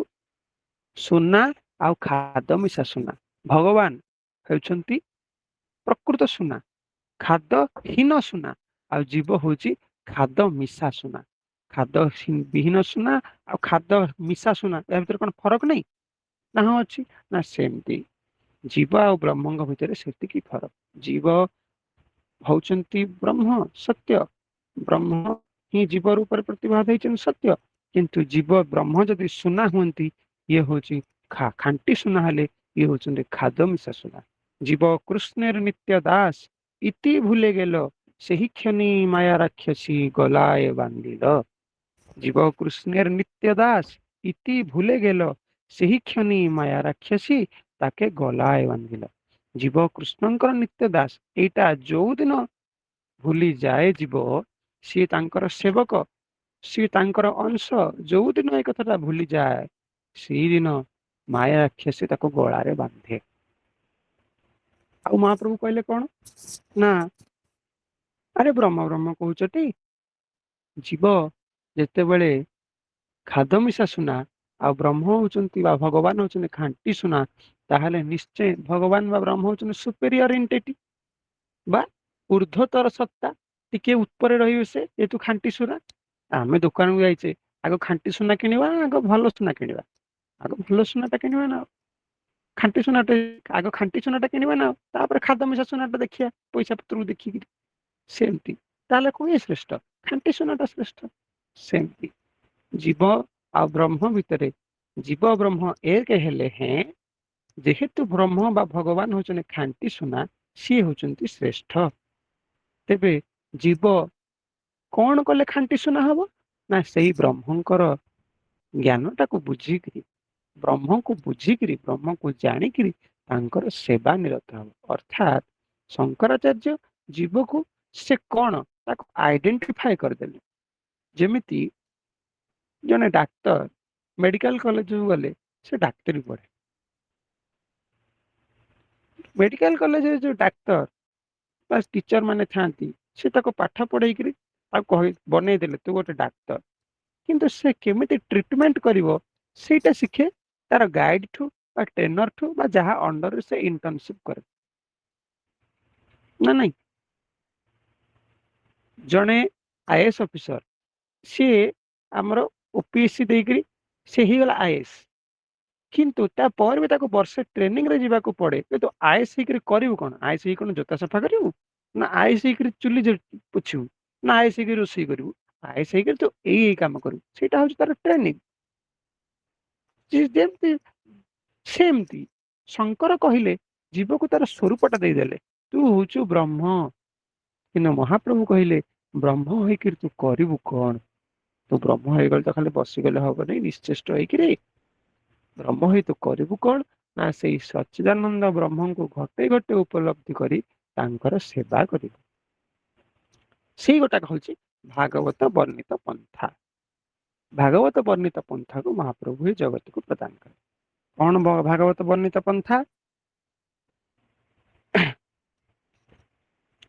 ସୁନା ଆଉ ଖାଦ ମିଶା ସୁନା। ଭଗବାନ ହେଉଛନ୍ତି ପ୍ରକୃତ ସୁନା, ଖାଦ ହୀନ ସୁନା, ଆଉ ଜୀବ ହଉଛି ଖାଦ ମିଶା ସୁନା। ଖାଦ ବିହୀନ ସୁନା ଆଉ ଖାଦ ମିଶା ସୁନା, ଏହା ଭିତରେ କଣ ଫରକ ନାହିଁ? ନା ହଁ ଅଛି। ନା ସେମିତି ଜୀବ ଆଉ ବ୍ରହ୍ମଙ୍କ ଭିତରେ ସେତିକି ଫରକ। ଜୀବ ହଉଛନ୍ତି ବ୍ରହ୍ମ ସତ୍ୟ, ବ୍ରହ୍ମ ହିଁ ଜୀବ ରୂପରେ ପ୍ରତିଭାତ ହେଇଛନ୍ତି ସତ୍ୟ, କିନ୍ତୁ ଜୀବ ବ୍ରହ୍ମ ଯଦି ସୁନା ହୁଅନ୍ତି, ଇଏ ହଉଛି ଖାଣ୍ଟି ସୁନା ହେଲେ ଇଏ ହଉଛନ୍ତି ଖାଦ ମିଶା ସୁନା। ଜୀବ କୃଷ୍ଣେର ନିତ୍ୟ ଦାସ, ଇତି ଭୁଲେ ଗେଲ, ସେହି କ୍ଷଣି ମାୟା ରାକ୍ଷସୀ ଗଲାଏ ବାନ୍ଧିଲ। ଜୀବ କୃଷ୍ଣେର ନିତ୍ୟ ଦାସ, ଇତି ଭୁଲେ ଗେଲ, ସେହି କ୍ଷଣି ମାୟା ରାକ୍ଷସୀ ତାକେ ଗଲାଏ ବାନ୍ଧିଲ। ଜୀବ କୃଷ୍ଣଙ୍କର ନିତ୍ୟ ଦାସ, ଏଇଟା ଯୋଉଦିନ ଭୁଲି ଯାଏ ଜୀବ, ସିଏ ତାଙ୍କର ସେବକ, ସିଏ ତାଙ୍କର ଅଂଶ, ଯୋଉଦିନ ଏ କଥାଟା ଭୁଲିଯାଏ ସେଇଦିନ ମାୟା ରାକ୍ଷସୀ ତାକୁ ଗଳାରେ ବାନ୍ଧେ। ଆଉ ମହାପ୍ରଭୁ କହିଲେ କଣ ନା, ଆରେ ବ୍ରହ୍ମ ବ୍ରହ୍ମ କହୁଛଟି, ଜୀବ ଯେତେବେଳେ ଖାଦ ମିଶା ସୁନା ଆଉ ବ୍ରହ୍ମ ହଉଛନ୍ତି ବା ଭଗବାନ ହଉଛନ୍ତି ଖାଣ୍ଟି ସୁନା, ତାହେଲେ ନିଶ୍ଚୟ ଭଗବାନ ବା ବ୍ରହ୍ମ ହଉଛନ୍ତି ସୁପେରିୟର ଏଣ୍ଟିଟି ବା ଊର୍ଦ୍ଧ୍ୱତର ସତ୍ତା, ଟିକେ ଉପରେ ରହିବେ ସେ, ଯେହେତୁ ଖାଣ୍ଟି ସୁନା। ଆମେ ଦୋକାନକୁ ଯାଇଛେ, ଆଗ ଖାଣ୍ଟି ସୁନା କିଣିବା ଆଗ ଭଲ ସୁନା କିଣିବା? ଆଗ ଭଲ ସୁନାଟା କିଣିବା ନା, ଖାଣ୍ଟି ସୁନାଟା ଆଗ ଖାଣ୍ଟି ସୁନାଟା କିଣିବା ନା, ତାପରେ ଖାଦ ମିଶା ସୁନାଟା ଦେଖିବା ପଇସା ପତ୍ରକୁ ଦେଖିକିରି। ସେମିତି ତାହେଲେ କଣ ଶ୍ରେଷ୍ଠ? ଖାଣ୍ଟି ସୁନାଟା ଶ୍ରେଷ୍ଠ। ସେମିତି ଜୀବ ଆଉ ବ୍ରହ୍ମ ଭିତରେ ଜୀବ ବ୍ରହ୍ମ ଏକ ହେଲେ ହେଁ, ଯେହେତୁ ବ୍ରହ୍ମ ବା ଭଗବାନ ହଉଛନ୍ତି ଖାଣ୍ଟି ସୁନା, ସିଏ ହଉଛନ୍ତି ଶ୍ରେଷ୍ଠ। ତେବେ ଜୀବ କଣ କଲେ ଖାଣ୍ଟି ସୁନା ହବ? ନା ସେଇ ବ୍ରହ୍ମଙ୍କର ଜ୍ଞାନଟାକୁ ବୁଝିକିରି, ବ୍ରହ୍ମକୁ ବୁଝିକିରି, ବ୍ରହ୍ମକୁ ଜାଣିକିରି ତାଙ୍କର ସେବା ନିରତ ହବ। ଅର୍ଥାତ୍ ଶଙ୍କରାଚାର୍ଯ୍ୟ ଜୀବକୁ ସେ କଣ ତାକୁ ଆଇଡେଣ୍ଟିଫାଏ କରିଦେଲେ। ଯେମିତି ଜଣେ ଡାକ୍ତର ମେଡିକାଲ କଲେଜକୁ ଗଲେ ସେ ଡାକ୍ତରୀ ପଢେ। ମେଡିକାଲ କଲେଜରେ ଯୋଉ ଡାକ୍ତର ବା ଟିଚର ମାନେ ଥାଆନ୍ତି, ସେ ତାକୁ ପାଠ ପଢେଇକିରି ତାକୁ ବନେଇଦେଲେ ତୁ ଗୋଟେ ଡାକ୍ତର। କିନ୍ତୁ ସେ କେମିତି ଟ୍ରିଟମେଣ୍ଟ କରିବ ସେଇଟା ଶିଖେ ତାର ଗାଇଡ ଠୁ ବା ଟ୍ରେନର ଠୁ ବା ଯାହା ଅଣ୍ଡରରେ ସେ ଇଣ୍ଟର୍ନସିପ କରେ, ନା ନାଇଁ? ଜଣେ ଆଇଏଏସ୍ ଅଫିସର, ସିଏ ଆମର ଓପିଏସସି ଦେଇକିରି ସେ ହେଇଗଲା ଆଇଏଏସ୍, କିନ୍ତୁ ତାପରେ ବି ତାକୁ ବର୍ଷେ ଟ୍ରେନିଂରେ ଯିବାକୁ ପଡେ। କିନ୍ତୁ ଆଇଏଏସ୍ ହେଇକିରି କରିବୁ କଣ? ଆଇଏଏସ୍ ହେଇକି କଣ ଜୋତା ସଫା କରିବୁ? ନା ଆଇଏଏସ୍ ହେଇକିରି ଚୁଲି ପୋଛିବୁ? ନା ଆଇଏଏସ୍ ହେଇକିରି ରୋଷେଇ କରିବୁ? ଆଇଏଏସ୍ ହେଇକିରି ତୁ ଏଇ କାମ କରିବୁ, ସେଇଟା ହଉଛି ତାର ଟ୍ରେନିଂ। ଯେମିତି ସେମିତି ଶଙ୍କର କହିଲେ ଜୀବକୁ ତାର ସ୍ୱରୂପଟା ଦେଇଦେଲେ, ତୁ ହଉଛୁ ବ୍ରହ୍ମ। କିନ୍ତୁ ମହାପ୍ରଭୁ କହିଲେ ବ୍ରହ୍ମ ହେଇକିରି ତୁ କରିବୁ କଣ? ତୁ ବ୍ରହ୍ମ ହେଇଗଲେ ତ ଖାଲି ବସିଗଲେ ହବନି, ନିଶ୍ଚେଷ୍ଟ ହେଇକିରି ବ୍ରହ୍ମ ହେଇ ତୁ କରିବୁ କଣ? ନା ସେଇ ସଚ୍ଚିଦାନନ୍ଦ ବ୍ରହ୍ମଙ୍କୁ ଘଟେ ଘଟେ ଉପଲବ୍ଧି କରି ତାଙ୍କର ସେବା କରିବୁ। ସେଇ ଗୋଟାକ ହଉଛି ଭାଗବତ ବର୍ଣ୍ଣିତ ପନ୍ଥା। ଭାଗବତ ବର୍ଣ୍ଣିତ ପନ୍ଥାକୁ ମହାପ୍ରଭୁ ହିଁ ଜଗତକୁ ପ୍ରଦାନ କରେ। କଣ ଭାଗବତ ବର୍ଣ୍ଣିତ ପନ୍ଥା?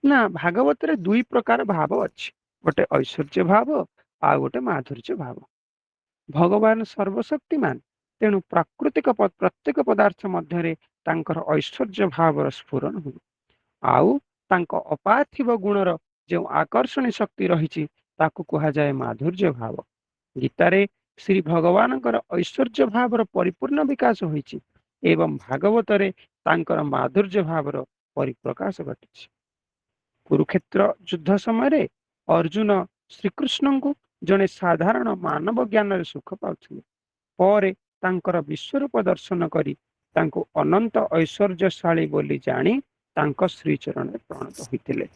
ନା ଭାଗବତରେ ଦୁଇ ପ୍ରକାର ଭାବ ଅଛି, ଗୋଟେ ଐଶ୍ୱର୍ଯ୍ୟ ଭାବ ଆଉ ଗୋଟେ ମାଧୁର୍ଯ୍ୟ ଭାବ। ଭଗବାନ ସର୍ବଶକ୍ତିମାନ, ତେଣୁ ପ୍ରାକୃତିକ ପ୍ରତ୍ୟେକ ପଦାର୍ଥ ମଧ୍ୟରେ ତାଙ୍କର ଐଶ୍ୱର୍ଯ୍ୟ ଭାବର ସ୍ଫୁରଣ ହୁଏ। ଆଉ ତାଙ୍କ ଅପାର୍ଥିବ ଗୁଣର ଯେଉଁ ଆକର୍ଷଣୀ ଶକ୍ତି ରହିଛି ତାକୁ କୁହାଯାଏ ମାଧୁର୍ଯ୍ୟ ଭାବ। ଗୀତାରେ ଶ୍ରୀ ଭଗବାନଙ୍କର ଐଶ୍ୱର୍ଯ୍ୟ ଭାବର ପରିପୂର୍ଣ୍ଣ ବିକାଶ ହୋଇଛି ଏବଂ ଭାଗବତରେ ତାଙ୍କର ମାଧୁର୍ଯ୍ୟ ଭାବର ପରିପ୍ରକାଶ ଘଟିଛି। କୁରୁକ୍ଷେତ୍ର ଯୁଦ୍ଧ ସମୟରେ ଅର୍ଜୁନ ଶ୍ରୀକୃଷ୍ଣଙ୍କୁ ଜଣେ ସାଧାରଣ ମାନବ ଜ୍ଞାନରେ ସୁଖ ପାଉଥିଲେ। ପରେ ତାଙ୍କର ବିଶ୍ୱରୂପ ଦର୍ଶନ କରି ତାଙ୍କୁ ଅନନ୍ତ ଐଶ୍ୱର୍ଯ୍ୟଶାଳୀ ବୋଲି ଜାଣି ତାଙ୍କ ଶ୍ରୀଚରଣରେ ପ୍ରଣତ ହୋଇଥିଲେ।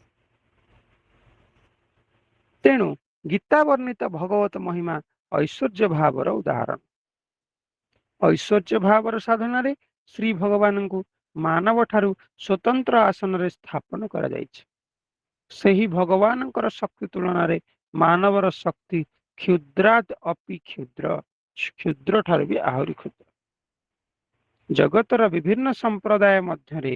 ତେଣୁ ଗୀତା ବର୍ଣ୍ଣିତ ଭଗବତ ମହିମା ଐଶ୍ୱର୍ଯ୍ୟ ଭାବର ଉଦାହରଣ। ଐଶ୍ୱର୍ଯ୍ୟ ଭାବର ସାଧନାରେ ଶ୍ରୀ ଭଗବାନଙ୍କୁ ମାନବ ଠାରୁ ସ୍ୱତନ୍ତ୍ର ଆସନରେ ସ୍ଥାପନ କରାଯାଇଛି। ସେହି ଭଗବାନଙ୍କର ଶକ୍ତି ତୁଳନାରେ ମାନବର ଶକ୍ତି କ୍ଷୁଦ୍ରାତ୍ ଅପି କ୍ଷୁଦ୍ର, କ୍ଷୁଦ୍ର ଠାରୁ ବି ଆହୁରି କ୍ଷୁଦ୍ର। ଜଗତର ବିଭିନ୍ନ ସମ୍ପ୍ରଦାୟ ମଧ୍ୟରେ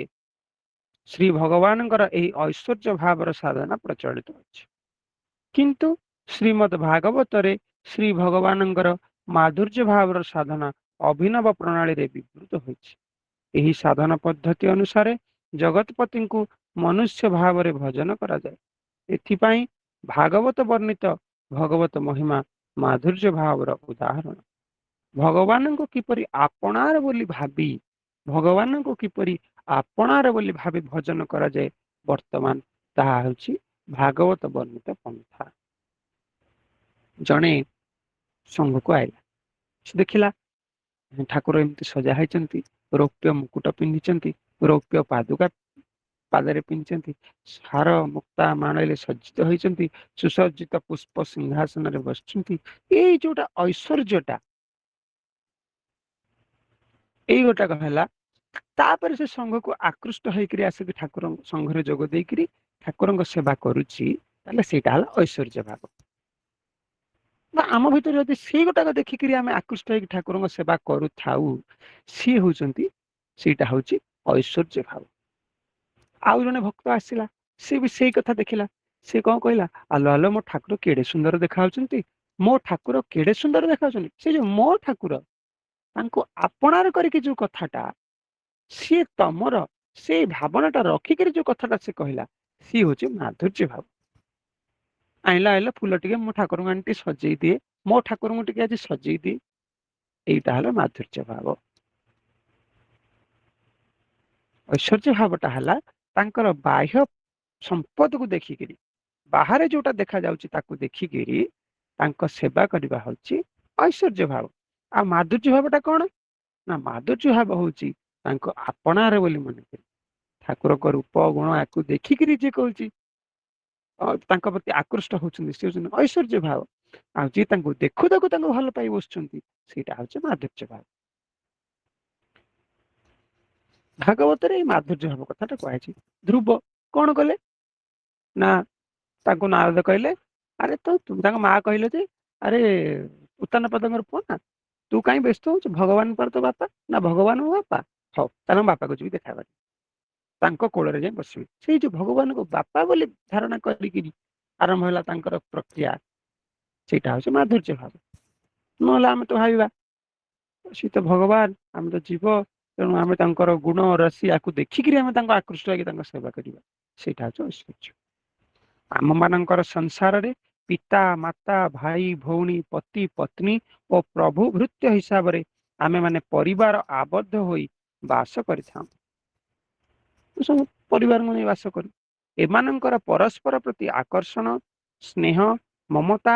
ଶ୍ରୀ ଭଗବାନଙ୍କର ଏହି ଐଶ୍ୱର୍ଯ୍ୟ ଭାବର ସାଧନା ପ୍ରଚଳିତ ଅଛି, କିନ୍ତୁ ଶ୍ରୀମଦ୍ ଭାଗବତରେ ଶ୍ରୀ ଭଗବାନଙ୍କର ମାଧୁର୍ଯ୍ୟ ଭାବର ସାଧନା ଅଭିନବ ପ୍ରଣାଳୀରେ ବିବୃତ ହୋଇଛି। ଏହି ସାଧନ ପଦ୍ଧତି ଅନୁସାରେ ଜଗତପତିଙ୍କୁ ମନୁଷ୍ୟ ଭାବରେ ଭଜନ କରାଯାଏ। ଏଥିପାଇଁ ଭାଗବତ ବର୍ଣ୍ଣିତ ଭଗବତ ମହିମା ମାଧୁର୍ଯ୍ୟ ଭାବର ଉଦାହରଣ। ଭଗବାନଙ୍କୁ କିପରି ଆପଣାର ବୋଲି ଭାବି ଭଜନ କରାଯାଏ, ବର୍ତ୍ତମାନ ତାହା ହେଉଛି ଭାଗବତ ବର୍ଣ୍ଣିତ ପନ୍ଥା। ଜଣେ ସଂଘକୁ ଆଇଲା, ସେ ଦେଖିଲା ଠାକୁର ଏମିତି ସଜା ହେଇଛନ୍ତି, ରୌପ୍ୟ ମୁକୁଟ ପିନ୍ଧିଛନ୍ତି, ରୌପ୍ୟ ପାଦୁକା ପାଦରେ ପିନ୍ଧିଛନ୍ତି, ହାର ମୁକ୍ତା ମାଳରେ ସଜ୍ଜିତ ହୋଇଛନ୍ତି, ସୁସଜ୍ଜିତ ପୁଷ୍ପ ସିଂହାସନରେ ବସିଛନ୍ତି। ଏଇ ଯୋଉଟା ଐଶ୍ୱର୍ଯ୍ୟଟା, ଏଇ ଗୋଟାକ ହେଲା। ତାପରେ ସେ ସଂଘକୁ ଆକୃଷ୍ଟ ହେଇକିରି ଆସିକି ଠାକୁରଙ୍କ ସଂଘରେ ଯୋଗ ଦେଇକିରି ଠାକୁରଙ୍କ ସେବା କରୁଛି, ତାହେଲେ ସେଇଟା ହେଲା ଐଶ୍ୱର୍ଯ୍ୟ ଭାବ। ବା ଆମ ଭିତରେ ଯଦି ସେଇ ଗୋଟାକ ଦେଖିକିରି ଆମେ ଆକୃଷ୍ଟ ହେଇକି ଠାକୁରଙ୍କ ସେବା କରୁଥାଉ, ସେଇଟା ହଉଛି ଐଶ୍ୱର୍ଯ୍ୟ ଭାବ। ଆଉ ଜଣେ ଭକ୍ତ ଆସିଲା, ସେ ବି ସେଇ କଥା ଦେଖିଲା। ସେ କଣ କହିଲା, ଆଲୋ ଆଲୋ ମୋ ଠାକୁର କେଡେ ସୁନ୍ଦର ଦେଖାଯାଉଛନ୍ତି, ମୋ ଠାକୁର କେଡେ ସୁନ୍ଦର ଦେଖାଯାଉଛନ୍ତି। ସେ ଯୋଉ ମୋ ଠାକୁର, ତାଙ୍କୁ ଆପଣାର କରିକି ଯୋଉ କଥାଟା, ସିଏ ତମର ସେଇ ଭାବନାଟା ରଖିକିରି ଯୋଉ କଥାଟା ସେ କହିଲା, ସିଏ ହଉଛି ମାଧୁର୍ଯ୍ୟ ଭାବ। ଆଇଲା ଫୁଲ ଟିକେ ମୋ ଠାକୁରଙ୍କୁ ଆଣି ଟିକେ ସଜେଇ ଦିଏ, ମୋ ଠାକୁରଙ୍କୁ ଟିକେ ଆଜି ସଜେଇ ଦିଏ। এইটা হলো ମାଧୁର୍ଯ୍ୟ ଭାବ। ଐଶ୍ୱର୍ଯ୍ୟ ଭାବଟା ହେଲା ତାଙ୍କର ବାହ୍ୟ ସମ୍ପଦକୁ ଦେଖିକିରି, ବାହାରେ ଯୋଉଟା ଦେଖାଯାଉଛି ତାକୁ ଦେଖିକିରି ତାଙ୍କ ସେବା କରିବା ହଉଛି ଐଶ୍ୱର୍ଯ୍ୟ ଭାବ। ଆଉ ମାଧୁର୍ଯ୍ୟ ଭାବଟା କଣ? ନା ମାଧୁର୍ଯ୍ୟ ଭାବ ହଉଛି ତାଙ୍କ ଆପଣାର ବୋଲି ମନେ କରି ଠାକୁରଙ୍କ ରୂପ ଗୁଣ ଆକୁ ଦେଖିକିରି ଯିଏ କହୁଛି ତାଙ୍କ ପ୍ରତି ଆକୃଷ୍ଟ ହଉଛନ୍ତି, ସେ ହଉଛନ୍ତି ଐଶ୍ୱର୍ଯ୍ୟ ଭାବ। ଆଉ ଯିଏ ତାଙ୍କୁ ଦେଖୁ ଦେଖୁ ତାଙ୍କୁ ଭଲ ପାଇ ବସୁଛନ୍ତି, ସେଇଟା ହଉଛି ମାଧୁର୍ଯ୍ୟ ଭାବ। ଭାଗବତରେ ଏଇ ମାଧୁର୍ଯ୍ୟ ଭାବ କଥାଟା କୁହାଯାଇଛି। ଧ୍ରୁବ କଣ କଲେ ନା ତାଙ୍କୁ ନାରଦ କହିଲେ, ଆରେ ତାଙ୍କ ମା କହିଲେ ଯେ ଆରେ ଉତ୍ତାନପାଦଙ୍କର ପୁଅ ନା, ତୁ କାହିଁ ବ୍ୟସ୍ତ ହଉଛୁ, ଭଗବାନ ପର ତ ବାପା ନା, ଭଗବାନ ମୋ ବାପା। ହଉ ତାହେଲେ ମୋ ବାପାକୁ ଯିବି ଦେଖା କରି ତାଙ୍କ କୋଳରେ ଯାଇ ବସିବି। ସେଇ ଯୋଉ ଭଗବାନଙ୍କୁ ବାପା ବୋଲି ଧାରଣା କରିକିରି ଆରମ୍ଭ ହେଲା ତାଙ୍କର ପ୍ରକ୍ରିୟା, ସେଇଟା ହଉଛି ମାଧୁର୍ଯ୍ୟ ଭାବ। ନହେଲେ ଆମେ ତ ଭାବିବା ସେ ତ ଭଗବାନ, ଆମେ ତ ଜୀବ, ତେଣୁ ଆମେ ତାଙ୍କର ଗୁଣ ରାଶି ଆକୁ ଦେଖିକିରି ଆମେ ତାଙ୍କ ଆକୃଷ୍ଟ ହେଇକି ତାଙ୍କ ସେବା କରିବା, ସେଇଟା ହଉଛି ଐଶ୍ୱର୍ଯ୍ୟ। ଆମ ମାନଙ୍କର ସଂସାରରେ ପିତା ମାତା ଭାଇ ଭଉଣୀ ପତି ପତ୍ନୀ ଓ ପ୍ରଭୁ ଭୃତ୍ୟ ହିସାବରେ ଆମେ ମାନେ ପରିବାର ଆବଦ୍ଧ ହୋଇ ବାସ କରିଥାଉ। ସବୁ ପରିବାରକୁ ନେଇ ବାସ କରୁ। ଏମାନଙ୍କର ପରସ୍ପର ପ୍ରତି ଆକର୍ଷଣ, ସ୍ନେହ, ମମତା,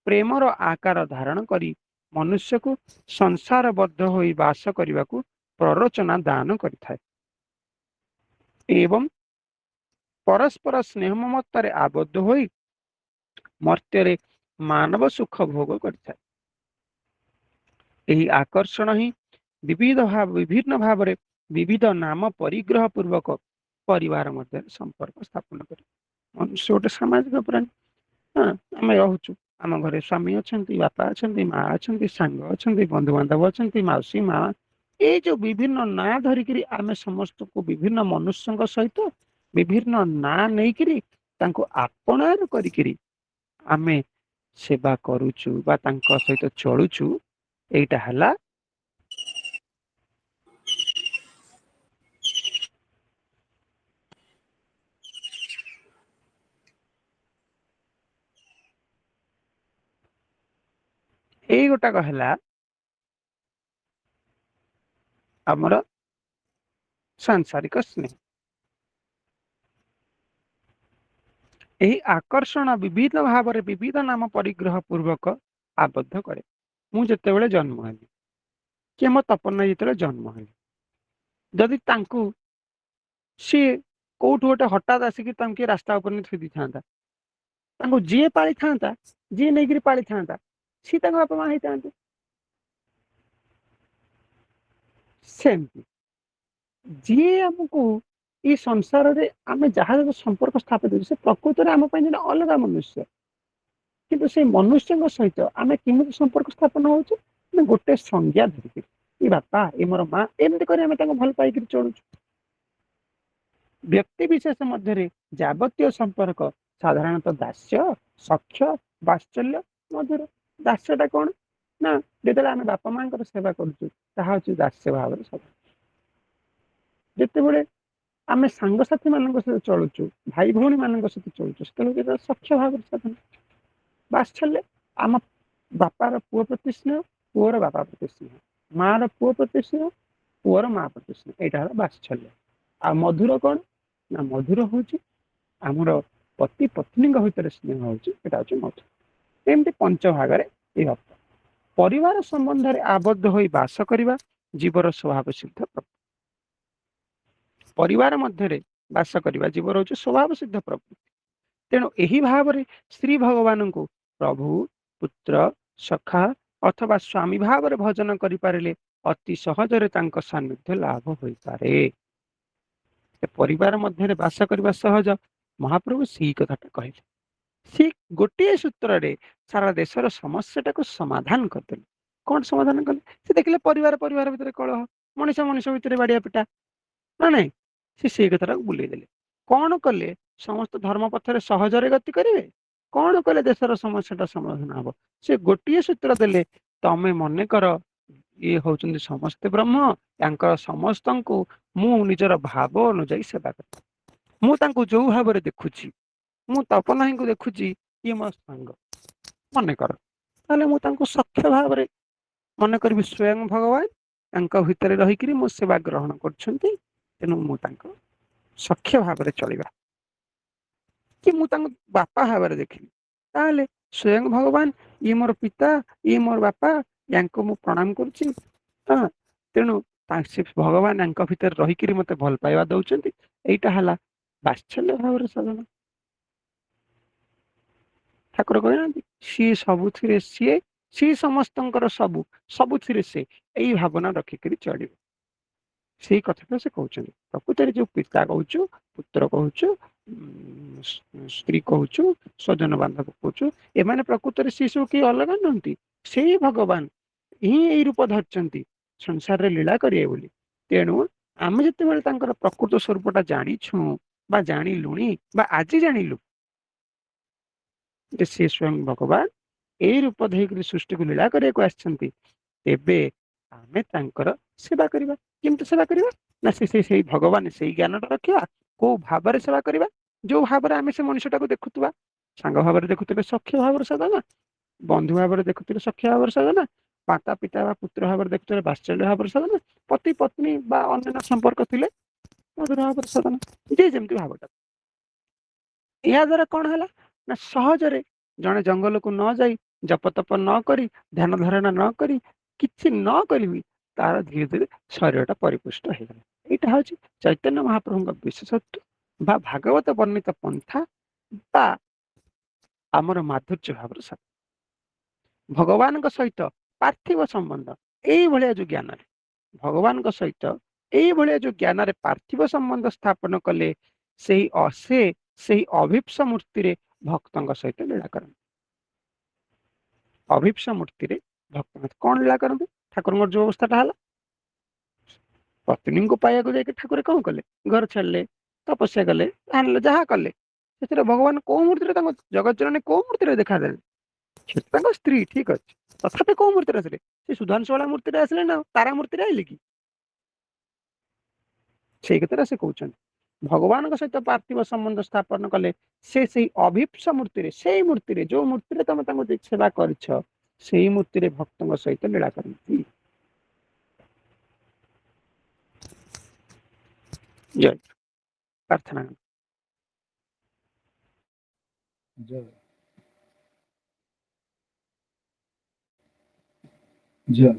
ପ୍ରେମର ଆକାର ଧାରଣ କରି ମନୁଷ୍ୟକୁ ସଂସାରବଦ୍ଧ ହୋଇ ବାସ କରିବାକୁ ପ୍ରରୋଚନା ଦାନ କରିଥାଏ ଏବଂ ପରସ୍ପର ସ୍ନେହ ମମତାରେ ଆବଦ୍ଧ ହୋଇ ମର୍ତ୍ତ୍ୟରେ ମାନବ ସୁଖ ଭୋଗ କରିଥାଏ। ଏହି ଆକର୍ଷଣ ହିଁ ବିଭିନ୍ନ ଭାବରେ ବିବିଧ ନାମ ପରିଗ୍ରହ ପୂର୍ବକ ପରିବାର ମଧ୍ୟରେ ସମ୍ପର୍କ ସ୍ଥାପନ କରେ। ମନୁଷ୍ୟ ଗୋଟେ ସାମାଜିକ ପ୍ରାଣୀ। ଆମେ ରହୁଛୁ, ଆମ ଘରେ ସ୍ୱାମୀ ଅଛନ୍ତି, ବାପା ଅଛନ୍ତି, ମା ଅଛନ୍ତି, ସାଙ୍ଗ ଅଛନ୍ତି, ବନ୍ଧୁବାନ୍ଧବ ଅଛନ୍ତି, ମାଉସୀ ମା, ଏଇ ଯୋଉ ବିଭିନ୍ନ ନାଁ ଧରିକିରି ଆମେ ସମସ୍ତଙ୍କୁ ବିଭିନ୍ନ ମନୁଷ୍ୟଙ୍କ ସହିତ ବିଭିନ୍ନ ନାଁ ନେଇକିରି ତାଙ୍କୁ ଆପଣାର କରିକିରି ଆମେ ସେବା କରୁଛୁ ବା ତାଙ୍କ ସହିତ ଚଳୁଛୁ, ଏଇଟା ହେଲା ଏଇ ଗୋଟାକ ହେଲା ଆମର ସାଂସାରିକ ସ୍ନେହ। ଏହି ଆକର୍ଷଣ ବିବିଧ ଭାବରେ ବିବିଧ ନାମ ପରିଗ୍ରହ ପୂର୍ବକ ଆବଦ୍ଧ କରେ। ମୁଁ ଯେତେବେଳେ ଜନ୍ମ ହେଲି, କି ମୋ ତପନ ଯେତେବେଳେ ଜନ୍ମ ହେଲି, ଯଦି ତାଙ୍କୁ ସିଏ କୋଉଠୁ ଗୋଟେ ହଠାତ୍ ଆସିକି ତାଙ୍କୁ ରାସ୍ତା ଉପରେ ଥୋଇ ଦେଇଥାନ୍ତା, ତାଙ୍କୁ ଯିଏ ପାଳିଥାନ୍ତା, ଯିଏ ନେଇକିରି ପାଳିଥାନ୍ତା, ସିଏ ତାଙ୍କ ବାପା ମା ହେଇଥାନ୍ତେ। ସେମିତି ଯିଏ ଆମକୁ ଏଇ ସଂସାରରେ ଆମେ ଯାହା ସମ୍ପର୍କ ସ୍ଥାପିତ କରୁଛୁ, ସେ ପ୍ରକୃତରେ ଆମ ପାଇଁ ଜଣେ ଅଲଗା ମନୁଷ୍ୟ, କିନ୍ତୁ ସେଇ ମନୁଷ୍ୟଙ୍କ ସହିତ ଆମେ କେମିତି ସମ୍ପର୍କ ସ୍ଥାପନ ହଉଛୁ ନା ଗୋଟେ ସଂଜ୍ଞା ଧରିକି, ଏ ବାପା, ଏ ମୋର ମା, ଏମିତି କରି ଆମେ ତାଙ୍କୁ ଭଲ ପାଇକିରି ଚଳୁଛୁ। ବ୍ୟକ୍ତି ବିଶେଷ ମଧ୍ୟରେ ଯାବତୀୟ ସମ୍ପର୍କ ସାଧାରଣତଃ ଦାସ୍ୟ, ସଖ୍ୟ, ବାତ୍ସଲ୍ୟ ମଧ୍ୟରେ। ଦାସ୍ୟଟା କଣ ନା ଯେତେବେଳେ ଆମେ ବାପା ମାଙ୍କର ସେବା କରୁଛୁ, ତାହା ହଉଛି ଦାସ୍ୟ ଭାବରେ ସେବା। ଯେତେବେଳେ ଆମେ ସାଙ୍ଗସାଥି ମାନଙ୍କ ସହିତ ଚଳୁଛୁ, ଭାଇ ଭଉଣୀ ମାନଙ୍କ ସହିତ ଚଳୁଛୁ, ସେତେବେଳେ ସଖ୍ୟ ଭାବରେ ସାଧନ। ବାତ୍ସଲ୍ୟ ଆମ ବାପାର ପୁଅ ପ୍ରତି ସ୍ନେହ, ପୁଅର ବାପା ପ୍ରତି ସ୍ନେହ, ମାର ପୁଅ ପ୍ରତି ସ୍ନେହ, ପୁଅର ମା ପ୍ରତି ସ୍ନେହ, ଏଇଟା ହେଲା ବାତ୍ସଲ୍ୟ। ଆଉ ମଧୁର କଣ ନା ମଧୁର ହଉଛି ଆମର ପତି ପତ୍ନୀଙ୍କ ଭିତରେ ସ୍ନେହ ହଉଛି, ଏଟା ହଉଛି ମଧୁର। ଏମିତି ପଞ୍ଚ ଭାଗରେ ଏଇ ଅର୍ଥ। ପରିବାର ସମ୍ବନ୍ଧରେ ଆବଦ୍ଧ ହୋଇ ବାସ କରିବା ଜୀବର ସ୍ୱଭାବ ସିଦ୍ଧ ପ୍ରକୃତି। ପରିବାର ମଧ୍ୟରେ ବାସ କରିବା ଜୀବର ହଉଛି ସ୍ୱଭାବ ସିଦ୍ଧ ପ୍ରକୃତି। ତେଣୁ ଏହି ଭାବରେ ଶ୍ରୀ ଭଗବାନଙ୍କୁ ପ୍ରଭୁ, ପୁତ୍ର, ସଖା ଅଥବା ସ୍ୱାମୀ ଭାବରେ ଭଜନ କରିପାରିଲେ ଅତି ସହଜରେ ତାଙ୍କ ସାନ୍ନିଧ୍ୟ ଲାଭ ହୋଇପାରେ। ପରିବାର ମଧ୍ୟରେ ବାସ କରିବା ସହଜ, ମହାପ୍ରଭୁ ସେଇ କଥାଟା କହିଲେ। ସେ ଗୋଟିଏ ସୂତ୍ରରେ ସାରା ଦେଶର ସମସ୍ୟାଟାକୁ ସମାଧାନ କରିଦେଲେ। କଣ ସମାଧାନ କଲେ? ସେ ଦେଖିଲେ ପରିବାର ଭିତରେ କଳହ, ମଣିଷ ଭିତରେ ବାଡିଆ ପିଟା, ନା ନାଇଁ, ସେ ସେଇ କଥାଟାକୁ ବୁଲେଇ ଦେଲେ। କଣ କଲେ ସମସ୍ତ ଧର୍ମ ପଥରେ ସହଜରେ ଗତି କରିବେ? କଣ କଲେ ଦେଶର ସମସ୍ୟାଟା ସମାଧାନ ହବ? ସେ ଗୋଟିଏ ସୂତ୍ର ଦେଲେ, ତମେ ମନେ କର ଇଏ ହଉଛନ୍ତି ସମସ୍ତେ ବ୍ରହ୍ମ, ତାଙ୍କର ସମସ୍ତଙ୍କୁ ମୁଁ ନିଜର ଭାବ ଅନୁଯାୟୀ ସେବା କରେ। ମୁଁ ତାଙ୍କୁ ଯୋଉ ଭାବରେ ଦେଖୁଛି, ମୁଁ ତପନାहीଙ୍କୁ ଦେଖୁଛି ଇଏ ମୋ ସାଙ୍ଗ ମନେକର, ତାହେଲେ ମୁଁ ତାଙ୍କୁ ସଖ୍ୟ ଭାବରେ ମନେ କରିବି ସ୍ୱୟଂ ଭଗବାନ ତାଙ୍କ ଭିତରେ ରହିକିରି ମୋ ସେବା ଗ୍ରହଣ କରୁଛନ୍ତି, ତେଣୁ ମୁଁ ତାଙ୍କ ସଖ୍ୟ ଭାବରେ ଚଳିବା କି ମୁଁ ତାଙ୍କୁ ବାପା ଭାବରେ ଦେଖିଲି, ତାହେଲେ ସ୍ୱୟଂ ଭଗବାନ ଇଏ ମୋର ପିତା, ଇଏ ମୋର ବାପା, ୟାଙ୍କୁ ମୁଁ ପ୍ରଣାମ କରୁଛି। ହଁ, ତେଣୁ ସେ ଭଗବାନ ୟାଙ୍କ ଭିତରେ ରହିକିରି ମତେ ଭଲ ପାଇବା ଦଉଛନ୍ତି। ଏଇଟା ହେଲା ବାତ୍ସଲ୍ୟ ଭାବରେ ସାଧନା। ଠାକୁର କହିନାହାନ୍ତି ସିଏ ସବୁଥିରେ ସିଏ, ସିଏ ସମସ୍ତଙ୍କର ସବୁ, ସବୁଥିରେ ସେ, ଏଇ ଭାବନା ରଖିକିରି ଚଳିବ। ସେଇ କଥାଟା ସେ କହୁଛନ୍ତି। ପ୍ରକୃତରେ ଯୋଉ ପିତା କହୁଛୁ, ପୁତ୍ର କହୁଛୁ, ସ୍ତ୍ରୀ କହୁଛୁ, ସ୍ୱଜନ ବାନ୍ଧବ କହୁଛୁ, ଏମାନେ ପ୍ରକୃତରେ ସେ ସବୁ କେହି ଅଲଗା ନୁହନ୍ତି। ସେଇ ଭଗବାନ ହିଁ ଏଇ ରୂପ ଧରିଛନ୍ତି ସଂସାରରେ ଲୀଳା କରିବେ ବୋଲି। ତେଣୁ ଆମେ ଯେତେବେଳେ ତାଙ୍କର ପ୍ରକୃତ ସ୍ୱରୂପଟା ଜାଣିଛୁ ବା ଜାଣିଲୁଣି ବା ଆଜି ଜାଣିଲୁ ଯେ ସେ ସ୍ୱୟଂ ଭଗବାନ ଏଇ ରୂପ ଧରିକରି ସୃଷ୍ଟିକୁ ଲୀଳା କରିବାକୁ ଆସିଛନ୍ତି, ତେବେ ଆମେ ତାଙ୍କର ସେବା କରିବା। କେମିତି ସେବା କରିବା ନା ସେଇ ଭଗବାନ ସେଇ ଜ୍ଞାନଟା ରଖିବା। କୋଉ ଭାବରେ ସେବା କରିବା? ଯୋଉ ଭାବରେ ଆମେ ସେ ମଣିଷଟାକୁ ଦେଖୁଥିବା, ସାଙ୍ଗ ଭାବରେ ଦେଖୁଥିଲେ ସଖ୍ୟ ଭାବରେ ସାଧନା, ବନ୍ଧୁ ଭାବରେ ଦେଖୁଥିଲେ ସଖ୍ୟ ଭାବରେ ସାଧନା, ମାତା ପିତା ବା ପୁତ୍ର ଭାବରେ ଦେଖୁଥିଲେ ବାତ୍ସଲ୍ୟ ଭାବରେ ସାଧନା, ପତି ପତ୍ନୀ ବା ଅନ୍ୟାନ୍ୟ ସମ୍ପର୍କ ଥିଲେ ମଧୁର ଭାବରେ ସାଧନା, ଯିଏ ଯେମିତି ଭାବଟା। ଏହା ଦ୍ୱାରା କଣ ହେଲା ନା ସହଜରେ ଜଣେ ଜଙ୍ଗଲକୁ ନ ଯାଇ, ଜପତପ ନ କରି, ଧ୍ୟାନ ଧାରଣା ନ କରି, କିଛି ନ କରିବି ତାର ଧୀରେ ଧୀରେ ଶରୀରଟା ପରିପୁଷ୍ଟ ହେଇଗଲା। ଏଇଟା ହଉଛି ଚୈତନ୍ୟ ମହାପ୍ରଭୁଙ୍କ ବିଶେଷତ୍ୱ ବା ଭାଗବତ ବର୍ଣ୍ଣିତ ପନ୍ଥା ବା ଆମର ମାଧୁର୍ଯ୍ୟ ଭାବରେ ସାଧନା। ଭଗବାନଙ୍କ ସହିତ ପାର୍ଥିବ ସମ୍ବନ୍ଧ ଏଇଭଳିଆ ଯୋଉ ଜ୍ଞାନରେ, ଭଗବାନଙ୍କ ସହିତ ଏଇଭଳିଆ ଯୋଉ ଜ୍ଞାନରେ ପାର୍ଥିବ ସମ୍ବନ୍ଧ ସ୍ଥାପନ କଲେ, ସେହି ଅଭିପ୍ସ ମୂର୍ତ୍ତିରେ ଭକ୍ତଙ୍କ ସହିତ ଲୀଳା କରନ୍ତି। ଅଭିପ୍ସ ମୂର୍ତ୍ତିରେ ଭକ୍ତ କଣ ଲୀଳା କରନ୍ତି? ଠାକୁରଙ୍କର ଯୋଉ ଅବସ୍ଥାଟା ହେଲା, ପତ୍ନୀଙ୍କୁ ପାଇବାକୁ ଯାଇକି ଠାକୁର କଣ କଲେ? ଘର ଛାଡ଼ିଲେ, ତପସ୍ୟା କଲେ, ଆଣିଲେ, ଯାହା କଲେ, ସେଥିରେ ଭଗବାନ କୋଉ ମୂର୍ତ୍ତିରେ, ତାଙ୍କ ଜଗତ ଜନନୀ କୋଉ ମୂର୍ତ୍ତିରେ ଦେଖାଦେଲେ? ସେ ତାଙ୍କ ସ୍ତ୍ରୀ, ଠିକ ଅଛି, ତଥାପି କୋଉ ମୂର୍ତ୍ତିରେ ଆସିଲେ? ସେ ସୁଧାଂଶୁଳା ମୂର୍ତ୍ତିରେ ଆସିଲେ ନା ତାରା ମୂର୍ତ୍ତିରେ ଆଇଲେ କି? ସେଇ କଥାଟା ସେ କହୁଛନ୍ତି। ଭଗବାନଙ୍କ ସହିତ ପାର୍ଥିବ ସମ୍ବନ୍ଧ ସ୍ଥାପନ କଲେ ସେ ସେଇ ଅଭିପ୍ସ ମୂର୍ତ୍ତିରେ, ସେଇ ମୂର୍ତ୍ତିରେ ଯୋଉ ମୂର୍ତ୍ତିରେ ତମେ ତାଙ୍କୁ ସେବା କରିଛ, ସେଇ ମୂର୍ତ୍ତିରେ ଭକ୍ତଙ୍କ ସହିତ ଲୀଳା କରନ୍ତି। ଜୟ ପ୍ରାର୍ଥନା। ଜୟ ଜୟ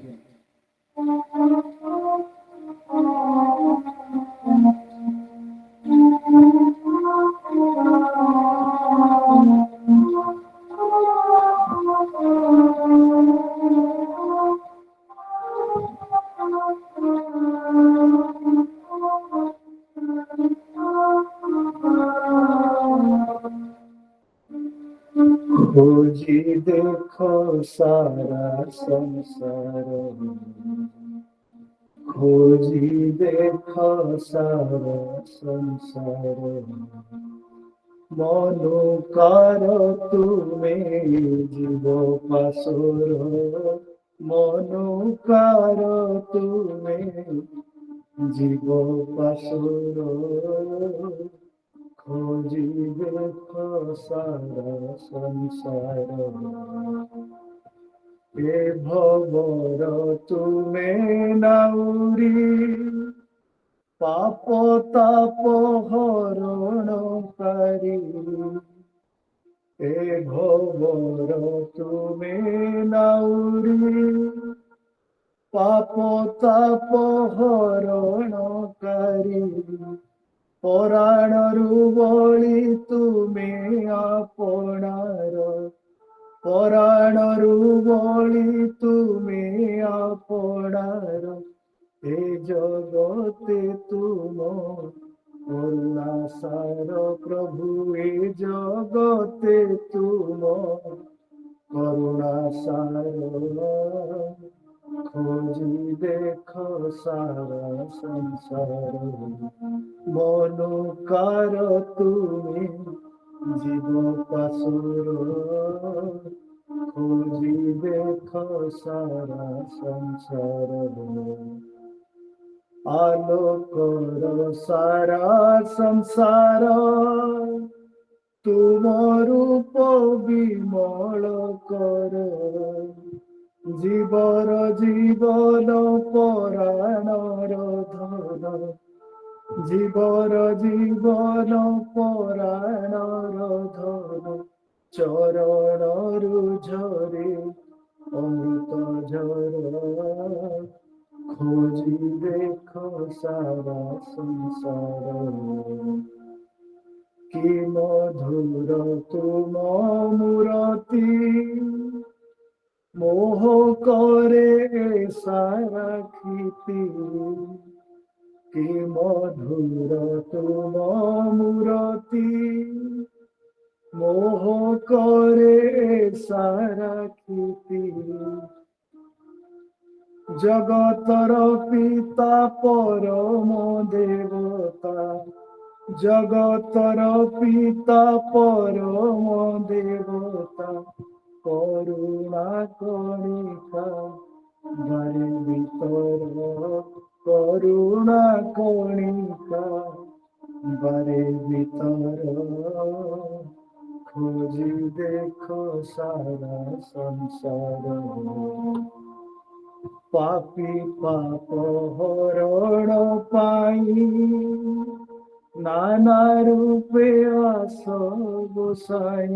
खोजी देखो सारा संसार, खोजी देखो सारा संसार, মনোকার তুমি জীব পাশর, মনোকার তুমি জীব পাশর, খোঁজি দেখো সারা সংসার, এ ভবর তুমি নাউরি, পাপ তাপ হরণকারী, এ ভবর তুমি নাউরি, পাপ তাপ হরণকারী, পরাণରୁ বଳି তুমি ଆପଣାର, ପରାଣରୁ ବଳି তুমি ଆପଣାର, ଏ ଜଗତେ ତୁମ করুণা সার প্রভু, এ জগতে তুম করুণা সার, খোঁজি দেখ সারা সংসার, মনোকার তুমি জীব পাশুর, খোঁজি দেখ সারা সংসার, আলোকর সারা সংসার, তুম রূপ বিমল কর, জীবর জীবন পরাণর ধন, জীবর জীবন পরাণর ধন, চরণরু ঝরে অমৃত ঝর। খোঁজি দেখো সারা সংসার, কি মধুর তুম মূরতি, মোহ করে সারা খ্যাতি। কি মধুর তুম মূরতি, মোহ করে সারা খ্যাতি। জগতর পিতা পরম দেবতা, জগতর পিতা পরম দেবতা, করুণা কণিকা বারে ভিতর, করুণা কণিকা বারে ভিতর। খোঁজি দেখো সারা সংসার, পাপি পাপ হরণ পাই, নানা রূপে আস গোসাই।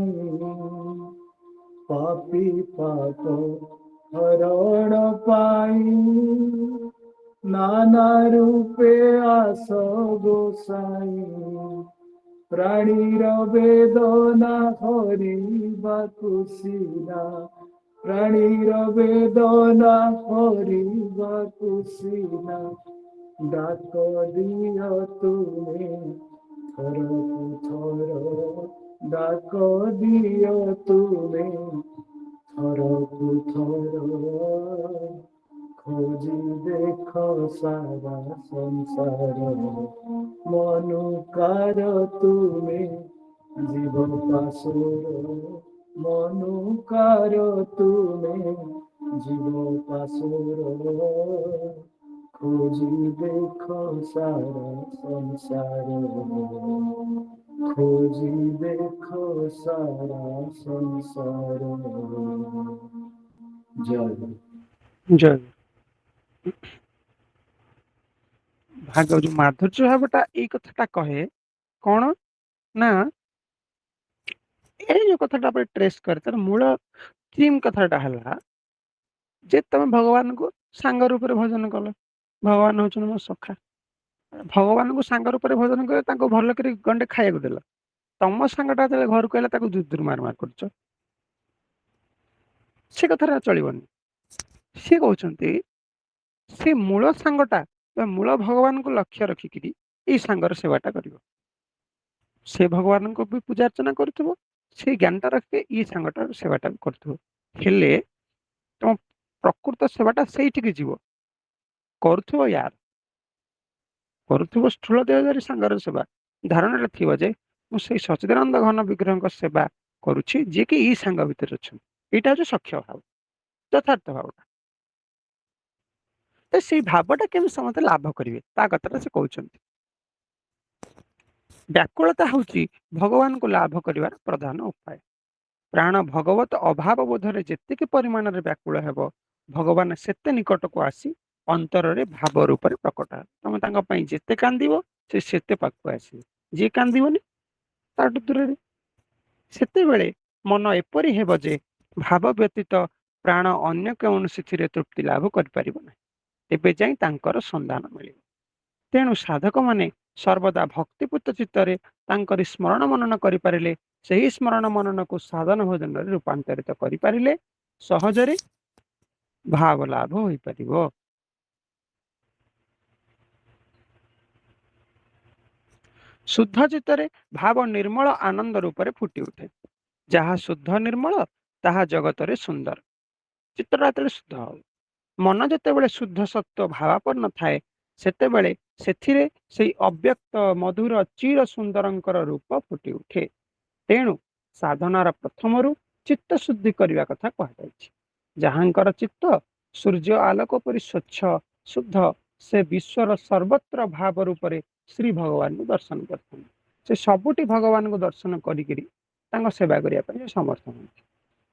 পাপি পাপ হরণ পাই, নানা রূপে আস গোসাই। প্রাণীর বেদনা হরিବାକୁ সিনা, প্রাণীর বেদনা হরিବାକୁ সিনা। ডাক দিଅ ତୁମେ ଥରକୁ ଥର, ডাক দিଅ ତୁମେ ଥରକୁ ଥର। খোঁজি দেখ সারা সংসার, মনুকার তুমে জীব পাশুর, মনুকার তুমে জীব পাশুর। খোঁজি দেখ সারা সংসার, খোঁজি দেখ সারা সংসার। জয় গুরু। ଜୟ ଭାଗ ଯୋଉ ମାଧୁର୍ଯ୍ୟ ଭାବଟା ଏଇ କଥାଟା କହେ କଣ ନା ଏଇ ଯୋଉ କଥାଟା આપણે ଟ୍ରେସ୍ କରେ ତାର ମୂଳ ଥିମ୍ କଥାଟା ହେଲା ଯେ ତମେ ଭଗବାନଙ୍କୁ ସାଙ୍ଗ ରୂପରେ ଭଜନ କଲ, ଭଗବାନ ହଉଛନ୍ତି ମୋ ସଖା। ଭଗବାନଙ୍କୁ ସାଙ୍ଗ ରୂପରେ ଭଜନ କଲେ ତାଙ୍କୁ ଭଲ କରି ଗଣ୍ଡେ ଖାଇବାକୁ ଦେଲ, ତମ ସାଙ୍ଗଟା ଯେତେବେଳେ ଘରକୁ ଆସିଲା ତାକୁ ଦୁଦୁରୁ ମାର ମାର କରୁଛ, ସେ କଥାଟା ଚଳିବନି। ସିଏ କହୁଛନ୍ତି ସେ ମୂଳ ସାଙ୍ଗଟା ବା ମୂଳ ଭଗବାନଙ୍କୁ ଲକ୍ଷ୍ୟ ରଖିକିରି ଏଇ ସାଙ୍ଗର ସେବାଟା କରିବ। ସେ ଭଗବାନଙ୍କୁ ବି ପୂଜା ଅର୍ଚ୍ଚନା କରୁଥିବ, ସେଇ ଜ୍ଞାନଟା ରଖିକି ଏଇ ସାଙ୍ଗଟାର ସେବାଟା ବି କରୁଥିବ। ହେଲେ ତମ ପ୍ରକୃତ ସେବାଟା ସେଇଠିକି ଯିବ, କରୁଥିବ ୟାର, କରୁଥିବ ସ୍ଥୂଳ ଦେହଧାରୀ ସାଙ୍ଗର ସେବା, ଧାରଣାରେ ଥିବ ଯେ ମୁଁ ସେଇ ସଚ୍ଚିଦାନନ୍ଦ ଘନ ବିଗ୍ରହଙ୍କ ସେବା କରୁଛି ଯିଏକି ଏଇ ସାଙ୍ଗ ଭିତରେ ଅଛନ୍ତି। ଏଇଟା ହଉଛି ସଖ୍ୟ ଭାବ, ଯଥାର୍ଥ ଭାବଟା। ତ ସେଇ ଭାବଟା କେମିତି ସମସ୍ତେ ଲାଭ କରିବେ ତା କଥାଟା ସେ କହୁଛନ୍ତି। ବ୍ୟାକୁଳତା ହେଉଛି ଭଗବାନଙ୍କୁ ଲାଭ କରିବାର ପ୍ରଧାନ ଉପାୟ। ପ୍ରାଣ ଭଗବତ ଅଭାବ ବୋଧରେ ଯେତିକି ପରିମାଣରେ ବ୍ୟାକୁଳ ହେବ, ଭଗବାନ ସେତେ ନିକଟକୁ ଆସି ଅନ୍ତରରେ ଭାବ ରୂପରେ ପ୍ରକଟ ହେବ। ତମେ ତାଙ୍କ ପାଇଁ ଯେତେ କାନ୍ଦିବ ସେ ସେତେ ପାଖକୁ ଆସିବେ, ଯିଏ କାନ୍ଦିବନି ତାଠୁ ଦୂରରେ। ସେତେବେଳେ ମନ ଏପରି ହେବ ଯେ ଭାବ ବ୍ୟତୀତ ପ୍ରାଣ ଅନ୍ୟ କୌଣସିଥିରେ ତୃପ୍ତି ଲାଭ କରିପାରିବ ନାହିଁ, ତେବେ ଯାଇ ତାଙ୍କର ସନ୍ଧାନ ମିଳିବ। ତେଣୁ ସାଧକମାନେ ସର୍ବଦା ଭକ୍ତିପୂତ ଚିତ୍ତରେ ତାଙ୍କରି ସ୍ମରଣ ମନନ କରିପାରିଲେ, ସେହି ସ୍ମରଣ ମନନକୁ ସାଧନ ଭୋଜନରେ ରୂପାନ୍ତରିତ କରିପାରିଲେ ସହଜରେ ଭାବ ଲାଭ ହୋଇପାରିବ। ଶୁଦ୍ଧ ଚିତ୍ତରେ ଭାବ ନିର୍ମଳ ଆନନ୍ଦ ରୂପରେ ଫୁଟି ଉଠେ। ଯାହା ଶୁଦ୍ଧ ନିର୍ମଳ ତାହା ଜଗତରେ ସୁନ୍ଦର। ଚିତ୍ରଟା ଯେତେବେଳେ ଶୁଦ୍ଧ ହବ, ମନ ଯେତେବେଳେ ଶୁଦ୍ଧ ସତ୍ତ୍ୱ ଭାବାପନ୍ନ ଥାଏ, ସେତେବେଳେ ସେଥିରେ ସେଇ ଅବ୍ୟକ୍ତ ମଧୁର ଚିର ସୁନ୍ଦରଙ୍କର ରୂପ ଫୁଟି ଉଠେ। ତେଣୁ ସାଧନାର ପ୍ରଥମରୁ ଚିତ୍ତ ଶୁଦ୍ଧି କରିବା କଥା କୁହାଯାଇଛି। ଯାହାଙ୍କର ଚିତ୍ତ ସୂର୍ଯ୍ୟ ଆଲୋକ ପରି ସ୍ୱଚ୍ଛ ଶୁଦ୍ଧ, ସେ ବିଶ୍ୱର ସର୍ବତ୍ର ଭାବ ରୂପରେ ଶ୍ରୀ ଭଗବାନଙ୍କୁ ଦର୍ଶନ କରିଥାନ୍ତି। ସେ ସବୁଠି ଭଗବାନଙ୍କୁ ଦର୍ଶନ କରିକିରି ତାଙ୍କ ସେବା କରିବା ପାଇଁ ସମର୍ଥ ହୁଅନ୍ତି।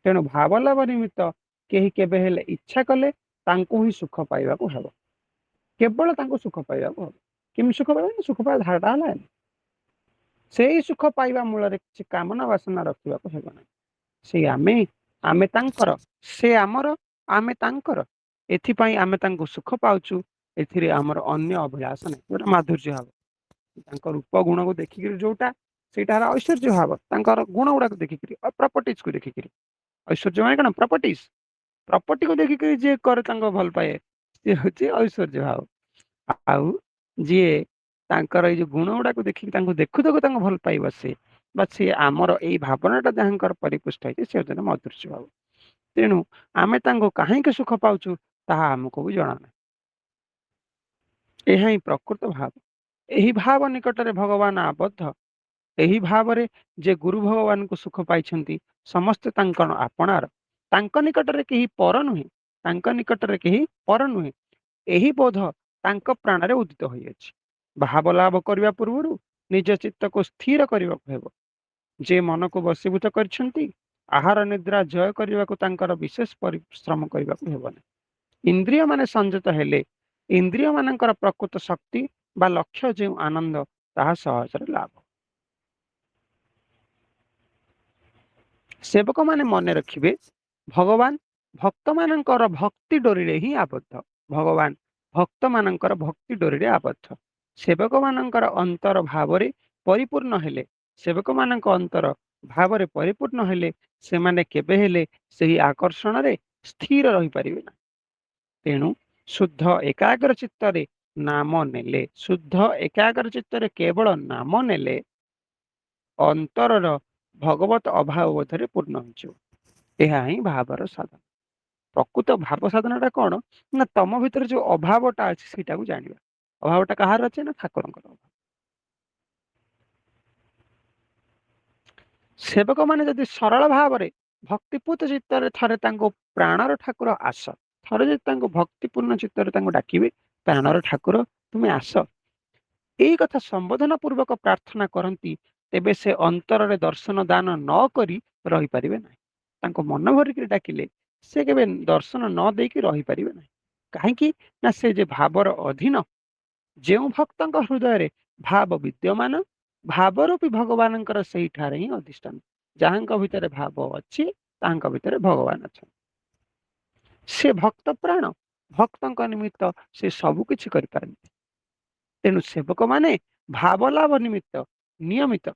ତେଣୁ ଭାବ ଲାଭ ନିମିତ୍ତ କେହି କେବେ ହେଲେ ଇଚ୍ଛା କଲେ ତାଙ୍କୁ ହିଁ ସୁଖ ପାଇବାକୁ ହେବ, କେବଳ ତାଙ୍କୁ ସୁଖ ପାଇବାକୁ ହେବ। କେମିତି ସୁଖ ପାଇବ? ସୁଖ ପାଇବା ଧାରଟା ହେଲା ସେଇ ସୁଖ ପାଇବା ମୂଳରେ କିଛି କାମନା ବାସନା ରଖିବାକୁ ହେବ ନାହିଁ। ସେଇ ଆମେ ତାଙ୍କର, ସେ ଆମର, ଆମେ ତାଙ୍କର। ଏଥିପାଇଁ ଆମେ ତାଙ୍କୁ ସୁଖ ପାଉଛୁ, ଏଥିରେ ଆମର ଅନ୍ୟ ଅଭିଳାଷ ନାହିଁ। ଗୋଟେ ମାଧୁର୍ଯ୍ୟ ଭାବ, ତାଙ୍କ ରୂପ ଗୁଣକୁ ଦେଖିକିରି ଯୋଉଟା, ସେଇଟା ହେଲା ଐଶ୍ୱର୍ଯ୍ୟ ଭାବ। ତାଙ୍କର ଗୁଣ ଗୁଡାକୁ ଦେଖିକିରି, ପ୍ରପର୍ଟିଜକୁ ଦେଖିକିରି। ଐଶ୍ୱର୍ଯ୍ୟ ମାନେ କଣ? ପ୍ରପର୍ଟିକୁ ଦେଖିକିରି ଯିଏ କରେ ତାଙ୍କ ଭଲ ପାଏ, ସିଏ ହଉଛି ଐଶ୍ୱର୍ଯ୍ୟ ଭାବ। ଆଉ ଯିଏ ତାଙ୍କର ଏଇ ଯୋଉ ଗୁଣ ଗୁଡାକୁ ଦେଖିକି ତାଙ୍କୁ ଦେଖୁ ଦେଖୁ ତାଙ୍କୁ ଭଲ ପାଇବ, ସେ ବା ସିଏ ଆମର ଏଇ ଭାବନାଟା ଯାହାଙ୍କର ପରିପୁଷ୍ଟ ହେଇଛି, ସେ ହଉଛନ୍ତି ମାଧୁର୍ଯ୍ୟ ଭାବ। ତେଣୁ ଆମେ ତାଙ୍କୁ କାହିଁକି ସୁଖ ପାଉଛୁ ତାହା ଆମକୁ ବି ଜଣା ନାହିଁ। ଏହା ହିଁ ପ୍ରକୃତ ଭାବ। ଏହି ଭାବ ନିକଟରେ ଭଗବାନ ଆବଦ୍ଧ। ଏହି ଭାବରେ ଯେ ଗୁରୁ ଭଗବାନଙ୍କୁ ସୁଖ ପାଇଛନ୍ତି, ସମସ୍ତେ ତାଙ୍କର ଆପଣାର, ତାଙ୍କ ନିକଟରେ କେହି ପର ନୁହେଁ, ତାଙ୍କ ନିକଟରେ କେହି ପର ନୁହେଁ। ଏହି ବୋଧ ତାଙ୍କ ପ୍ରାଣରେ ଉଦିତ ହୋଇଅଛି। ଭାବ ଲାଭ କରିବା ପୂର୍ବରୁ ନିଜ ଚିତ୍ତକୁ ସ୍ଥିର କରିବାକୁ ହେବ। ଯେ ମନକୁ ବଶୀଭୂତ କରିଛନ୍ତି, ଆହାର ନିଦ୍ରା ଜୟ କରିବାକୁ ତାଙ୍କର ବିଶେଷ ପରିଶ୍ରମ କରିବାକୁ ହେବ ନାହିଁ। ଇନ୍ଦ୍ରିୟ ମାନେ ସଂଯତ ହେଲେ ଇନ୍ଦ୍ରିୟ ମାନଙ୍କର ପ୍ରକୃତ ଶକ୍ତି ବା ଲକ୍ଷ୍ୟ ଯେଉଁ ଆନନ୍ଦ, ତାହା ସହଜରେ ଲାଭ। ସେବକମାନେ ମନେ ରଖିବେ, ଭଗବାନ ଭକ୍ତମାନଙ୍କର ଭକ୍ତି ଡୋରିରେ ହିଁ ଆବଦ୍ଧ। ଭଗବାନ ଭକ୍ତମାନଙ୍କର ଭକ୍ତି ଡୋରିରେ ଆବଦ୍ଧ। ସେବକମାନଙ୍କର ଅନ୍ତର ଭାବରେ ପରିପୂର୍ଣ୍ଣ ହେଲେ, ସେବକମାନଙ୍କ ଅନ୍ତର ଭାବରେ ପରିପୂର୍ଣ୍ଣ ହେଲେ ସେମାନେ କେବେ ହେଲେ ସେହି ଆକର୍ଷଣରେ ସ୍ଥିର ରହିପାରିବେ ନାହିଁ। ତେଣୁ ଶୁଦ୍ଧ ଏକାଗ୍ର ଚିତ୍ତରେ ନାମ ନେଲେ, ଶୁଦ୍ଧ ଏକାଗ୍ର ଚିତ୍ତରେ କେବଳ ନାମ ନେଲେ ଅନ୍ତରର ଭଗବତ ଅଭାବ ବୋଧରେ ପୂର୍ଣ୍ଣ ହୋଇଯିବ। ଏହା ହିଁ ଭାବର ସାଧନ। ପ୍ରକୃତ ଭାବ ସାଧନଟା କଣ? ନା ତମ ଭିତରେ ଯୋଉ ଅଭାବଟା ଅଛି ସେଇଟାକୁ ଜାଣିବା। ଅଭାବଟା କାହାର ଅଛି? ନା ଠାକୁରଙ୍କର ଅଭାବ। ସେବକମାନେ ଯଦି ସରଳ ଭାବରେ ଭକ୍ତିପୂତ ଚିତ୍ତରେ ଥରେ ତାଙ୍କୁ ପ୍ରାଣର ଠାକୁର ଆସ, ଥରେ ଯଦି ତାଙ୍କୁ ଭକ୍ତିପୂର୍ଣ୍ଣ ଚିତ୍ତରେ ତାଙ୍କୁ ଡାକିବେ, ପ୍ରାଣର ଠାକୁର ତୁମେ ଆସ, ଏଇ କଥା ସମ୍ବୋଧନ ପୂର୍ବକ ପ୍ରାର୍ଥନା କରନ୍ତି, ତେବେ ସେ ଅନ୍ତରରେ ଦର୍ଶନ ଦାନ ନ କରି ରହିପାରିବେ ନାହିଁ। ତାଙ୍କୁ ମନ ଭରିକି ଡାକିଲେ ସେ କେବେ ଦର୍ଶନ ନ ଦେଇକି ରହିପାରିବେ ନାହିଁ। କାହିଁକି? ନା ସେ ଯେ ଭାବର ଅଧୀନ। ଯେଉଁ ଭକ୍ତଙ୍କ ହୃଦୟରେ ଭାବ ବିଦ୍ୟମାନ, ଭାବରୂପୀ ଭଗବାନଙ୍କର ସେଇଠାରେ ହିଁ ଅଧିଷ୍ଠାନ। ଯାହାଙ୍କ ଭିତରେ ଭାବ ଅଛି, ତାଙ୍କ ଭିତରେ ଭଗବାନ ଅଛନ୍ତି। ସେ ଭକ୍ତ ପ୍ରାଣ, ଭକ୍ତଙ୍କ ନିମିତ୍ତ ସେ ସବୁ କିଛି କରିପାରନ୍ତି। ତେଣୁ ସେବକମାନେ ଭାବ ଲାଭ ନିମିତ୍ତ ନିୟମିତ,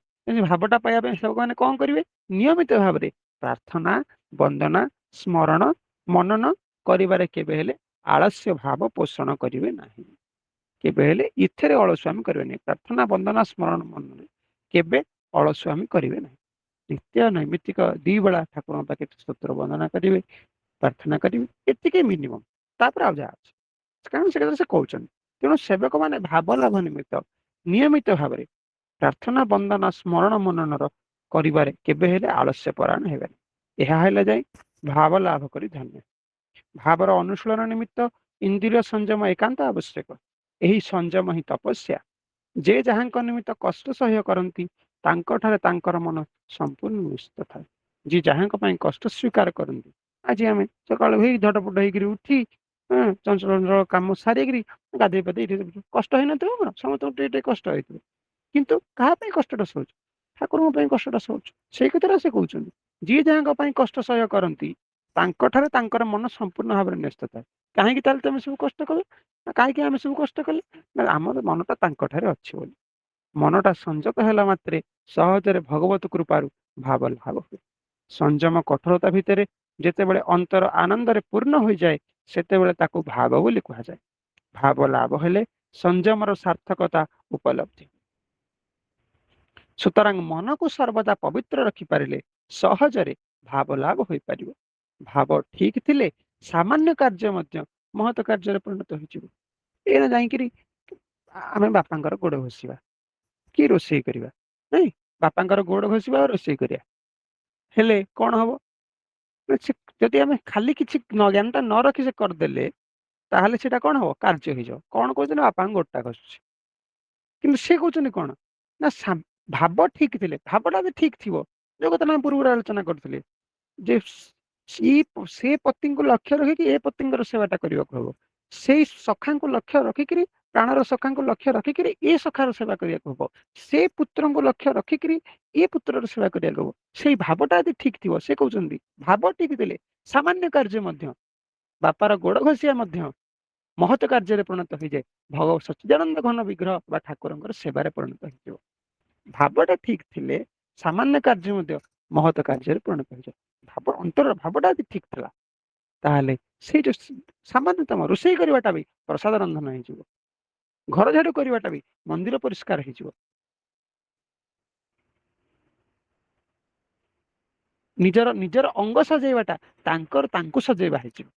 ଭାବଟା ପାଇବା ପାଇଁ ସେବକମାନେ କଣ କରିବେ? ନିୟମିତ ଭାବରେ ପ୍ରାର୍ଥନା, ବନ୍ଦନା, ସ୍ମରଣ, ମନନ କରିବାରେ କେବେ ହେଲେ ଆଳସ୍ୟ ଭାବ ପୋଷଣ କରିବେ ନାହିଁ। କେବେ ହେଲେ ଏଥିରେ ଅଳସୁଆମି କରିବେ ନାହିଁ। ପ୍ରାର୍ଥନା, ବନ୍ଦନା, ସ୍ମରଣ, ମନନରେ କେବେ ଅଳସୁଆମି କରିବେ ନାହିଁ। ନିତ୍ୟ ନୈମିତ୍ତିକ 2 ବେଳା ଠାକୁରଙ୍କ ପାଖରେ ସ୍ତୋତ୍ର ବନ୍ଦନା କରିବେ, ପ୍ରାର୍ଥନା କରିବେ, ଏତିକି ମିନିମମ୍। ତାପରେ ଆଉ ଯାହା ଅଛି, କାରଣ ସେଟା ସେ କହୁଛନ୍ତି। ତେଣୁ ସେବକମାନେ ଭାବ ଲାଭ ନିମିତ୍ତ ନିୟମିତ ଭାବରେ ପ୍ରାର୍ଥନା, ବନ୍ଦନା, ସ୍ମରଣ, ମନନର କରିବାରେ କେବେ ହେଲେ ଆଳସ୍ୟ ପରାୟଣ ହେବେ ନାହିଁ। ଏହା ହେଲେ ଯାଇ ଭାବ ଲାଭ କରି ଧନ୍ୟ। ଭାବର ଅନୁଶୀଳନ ନିମିତ୍ତ ଇନ୍ଦ୍ରିୟ ସଂଯମ ଏକାନ୍ତ ଆବଶ୍ୟକ। ଏହି ସଂଯମ ହିଁ ତପସ୍ୟା। ଯେ ଯାହାଙ୍କ ନିମିତ୍ତ କଷ୍ଟ ସହ୍ୟ କରନ୍ତି, ତାଙ୍କଠାରେ ତାଙ୍କର ମନ ସମ୍ପୂର୍ଣ୍ଣ ନିଶ୍ଚିତ ଥାଏ। ଯିଏ ଯାହାଙ୍କ ପାଇଁ କଷ୍ଟ ସ୍ୱୀକାର କରନ୍ତି, ଆଜି ଆମେ ସକାଳୁ ହେଇ ଝଟପଟ ହେଇକିରି ଉଠି ଚଞ୍ଚଳ କାମ ସାରିକିରି ଗାଧେଇ ପାଧେଇ କଷ୍ଟ ହେଇନଥିବ, କଣ ସମସ୍ତଙ୍କୁ ଟିକେ ଟିକେ କଷ୍ଟ ହେଇଥିବ, କିନ୍ତୁ କାହା ପାଇଁ କଷ୍ଟଟା ସହୁଛୁ? ଠାକୁରଙ୍କ ପାଇଁ କଷ୍ଟଟା ସହୁଛୁ। ସେଇ କଥାଟା ସେ କହୁଛନ୍ତି, ଯିଏ ଯାହାଙ୍କ ପାଇଁ କଷ୍ଟ ସହ୍ୟ କରନ୍ତି, ତାଙ୍କଠାରେ ତାଙ୍କର ମନ ସମ୍ପୂର୍ଣ୍ଣ ଭାବରେ ନ୍ୟସ୍ତ ଥାଏ। କାହିଁକି ତାହେଲେ ତମେ ସବୁ କଷ୍ଟ କଲ? କାହିଁକି ଆମେ ସବୁ କଷ୍ଟ କଲେ? ନା ଆମର ମନଟା ତାଙ୍କଠାରେ ଅଛି ବୋଲି। ମନଟା ସଂଯତ ହେଲା ମାତ୍ରେ ସହଜରେ ଭଗବତ କୃପାରୁ ଭାବ ଲାଭ ହୁଏ। ସଂଯମ କଠୋରତା ଭିତରେ ଯେତେବେଳେ ଅନ୍ତର ଆନନ୍ଦରେ ପୂର୍ଣ୍ଣ ହୋଇଯାଏ, ସେତେବେଳେ ତାକୁ ଭାବ ବୋଲି କୁହାଯାଏ। ଭାବ ଲାଭ ହେଲେ ସଂଯମର ସାର୍ଥକତା ଉପଲବ୍ଧି। ସୁତରାଂ ମନକୁ ସର୍ବଦା ପବିତ୍ର ରଖିପାରିଲେ ସହଜରେ ଭାବ ଲାଭ ହୋଇପାରିବ। ଭାବ ଠିକ ଥିଲେ ସାମାନ୍ୟ କାର୍ଯ୍ୟ ମଧ୍ୟ ମହତ କାର୍ଯ୍ୟରେ ପରିଣତ ହୋଇଯିବ। ଏଇନା ଯାଇକିରି ଆମେ ବାପାଙ୍କର ଗୋଡ ଘଷିବା କି ରୋଷେଇ କରିବା, ନାଇଁ? ବାପାଙ୍କର ଗୋଡ ଘଷିବା ଆଉ ରୋଷେଇ କରିବା, ହେଲେ କଣ ହବ? ଯଦି ଆମେ ଖାଲି କିଛି ଜ୍ଞାନଟା ନ ରଖି ସେ କରିଦେଲେ, ତାହେଲେ ସେଟା କଣ ହବ? କାର୍ଯ୍ୟ ହେଇଯିବ। କଣ କହୁଛନ୍ତି? ବାପାଙ୍କ ଗୋଡଟା ଘଷୁଛି। କିନ୍ତୁ ସେ କହୁଛନ୍ତି କଣ? ନା ଭାବ ଠିକ ଥିଲେ, ଭାବଟା ଯଦି ଠିକ ଥିବ, ଯୋଉ କଥା ଆମେ ପୂର୍ବରୁ ଆଲୋଚନା କରିଥିଲେ, ଯେ ସେ ପତିଙ୍କୁ ଲକ୍ଷ୍ୟ ରଖିକି ଏ ପତିଙ୍କର ସେବାଟା କରିବାକୁ ହବ। ସେଇ ସଖାଙ୍କୁ ଲକ୍ଷ୍ୟ ରଖିକିରି ପ୍ରାଣର ସଖାଙ୍କୁ ଲକ୍ଷ୍ୟ ରଖିକିରି ଏ ସଖାର ସେବା କରିବାକୁ ହବ। ସେ ପୁତ୍ରଙ୍କୁ ଲକ୍ଷ୍ୟ ରଖିକିରି ଏ ପୁତ୍ରର ସେବା କରିବାକୁ ହବ। ସେଇ ଭାବଟା ଯଦି ଠିକ ଥିବ, ସେ କହୁଛନ୍ତି ଭାବ ଠିକ ଥିଲେ ସାମାନ୍ୟ କାର୍ଯ୍ୟ ମଧ୍ୟ, ବାପାର ଗୋଡ ଘଷିଆ ମଧ୍ୟ ମହତ କାର୍ଯ୍ୟରେ ପରିଣତ ହେଇଯାଏ। ଭଗବତ ସଚ୍ଚିଦାନନ୍ଦ ଘନ ବିଗ୍ରହ ବା ଠାକୁରଙ୍କର ସେବାରେ ପରିଣତ ହେଇଯିବ। ଭାବଟା ଠିକ ଥିଲେ ସାମାନ୍ୟ କାର୍ଯ୍ୟ ମଧ୍ୟ ମହତ କାର୍ଯ୍ୟରେ ପରିଣତ ହେଇଯାଏ। ଅନ୍ତରର ଭାବଟା ଯଦି ଠିକ ଥିଲା, ତାହେଲେ ସେଇ ଯୋଉ ସାମାନ୍ୟତମ ରୋଷେଇ କରିବାଟା ବି ପ୍ରସାଦ ରନ୍ଧନ ହେଇଯିବ। ଘର ଝାଡୁ କରିବାଟା ବି ମନ୍ଦିର ପରିଷ୍କାର ହେଇଯିବ। ନିଜର ଅଙ୍ଗ ସଜେଇବାଟା ତାଙ୍କୁ ସଜେଇବା ହେଇଯିବ,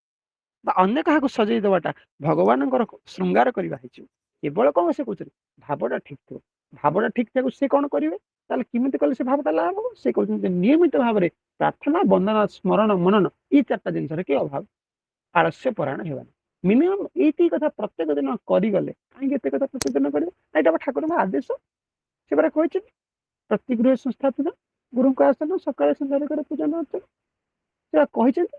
ବା ଅନ୍ୟ କାହାକୁ ସଜେଇ ଦେବାଟା ଭଗବାନଙ୍କର ଶୃଙ୍ଗାର କରିବା ହେଇଯିବ। କେବଳ କଣ ସେ କହୁଛନ୍ତି ଭାବଟା ଠିକ ଥିବ। ଭାବଟା ଠିକ ଥିବାକୁ ସେ କଣ କରିବେ? ତାହେଲେ କେମିତି କଲେ ସେ ଭାବଟା ଲାଭ ହବ? ସେ କହୁଛନ୍ତି ନିୟମିତ ଭାବରେ ପ୍ରାର୍ଥନା, ବନ୍ଦନା, ସ୍ମରଣ, ମନନ, ଏଇ ଚାରିଟା ଜିନିଷରେ କି ଅଭାବ, ଆଳସ୍ୟ ପରାୟଣ ହେବାନି। ମିନିମମ୍ ଏଇଟି କଥା ପ୍ରତ୍ୟେକ ଦିନ କରିଗଲେ, କାହିଁକି ଏତେ କଥା ପ୍ରତ୍ୟେକ ଦିନ କରିବ? ଏଇଟା ଠାକୁରଙ୍କ ଆଦେଶ। ସେ ପରା କହିଛନ୍ତି ପ୍ରତି ଗୃହ ସଂସ୍ଥାପିତ ଗୁରୁଙ୍କ ଆସନ ସକାଳେ ସନ୍ଧ୍ୟାରେ କରି ପୂଜନ ଅର୍ଚ୍ଚନା, ସେ କହିଛନ୍ତି।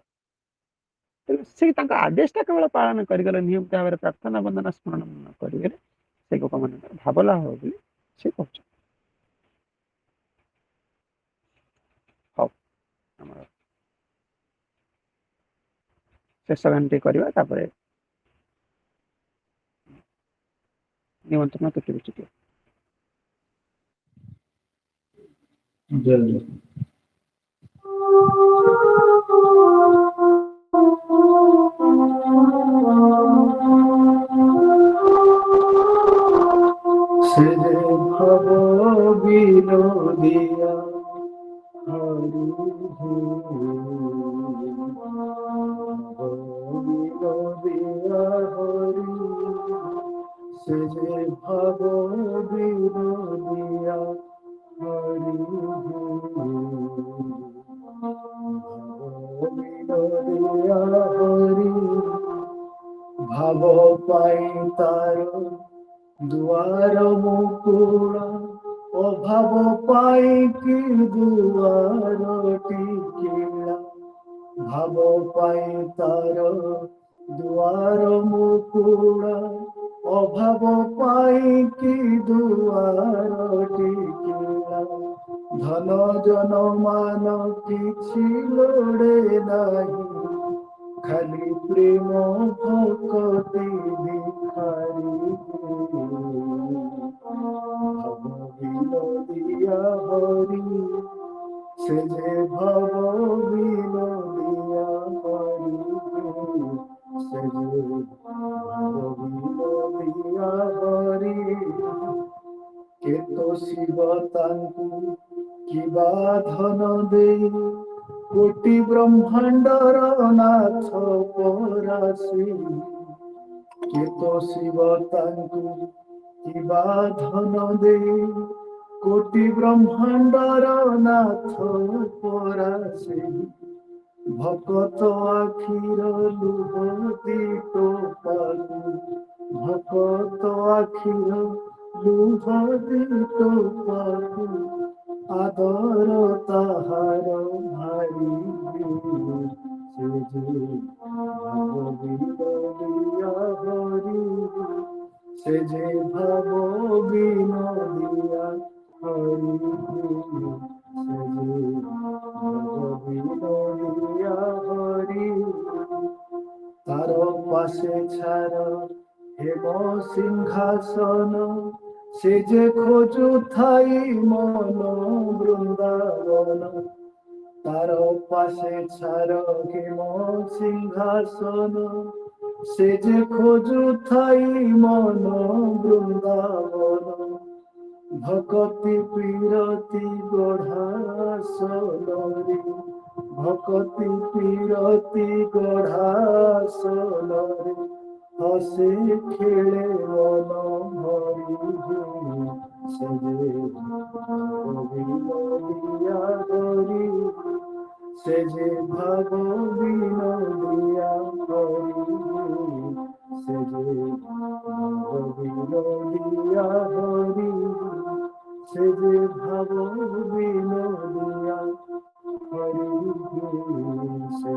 ସେ ତାଙ୍କ ଆଦେଶଟା କେବଳ ପାଳନ କରିଗଲେ, ନିୟମିତ ଭାବରେ ପ୍ରାର୍ଥନା, ବନ୍ଦନା, ସ୍ମରଣ କରିଗଲେ ସେ ଲୋକମାନଙ୍କର ଭାବ ଲାଭ ହବ ବୋଲି ସେ କହୁଛନ୍ତି। ହଉ, ଆମର ଶେଷ ଗାନଟି କରିବା, ତାପରେ ନିମନ୍ତ୍ରଣ ତୁଟି ବିଚୁଟି। ଜୟ ଜୟ। से भव विनोदिया हरि विनोदिया हरि से भव विनोदिया हरि विनोदिया हरि भाव पाई तार दुआर मुकुल अभाव पाई कि दुआर टिकिला भाव पाई तार दुआर मुकुल अभाव पाई कि दुआर टिकिला धन जन मान किछि लोड़े नाही खाली प्रेम भक्ति भिखारी भव विनोदिया हरि से भव विनोदिया हरि से भव विनोदिया हरि केतो शिव तांकु किबा धन देई कोटि ब्रह्मांडर नाथ परासी केतो शिव तांकु किबा धन देई कोटि ब्रह्मांडर नाथ परासी भकत आखिर लुह दीप पालु भकत आखिर लुह दीप पालु आदर ताहार भारी से भाव विनोदिया हरि से भाव विनोदिया हरि से भाव विनोदिया हरि तार पाशे छार हेम सिंहासन से खोजु थाई मन बृंदावन तार पाशे छार हेम सिंहासन से खोजु थाई मन बृंदावन भक्ति पीरति गढ़ासलरे भक्ति पीरति गढ़ासलरे हसे खेले मन हरि से विनोदिया हरि से भाव विनोदिया हरि से भाव विनोदिया हरि से भाव विनोदिया हरि से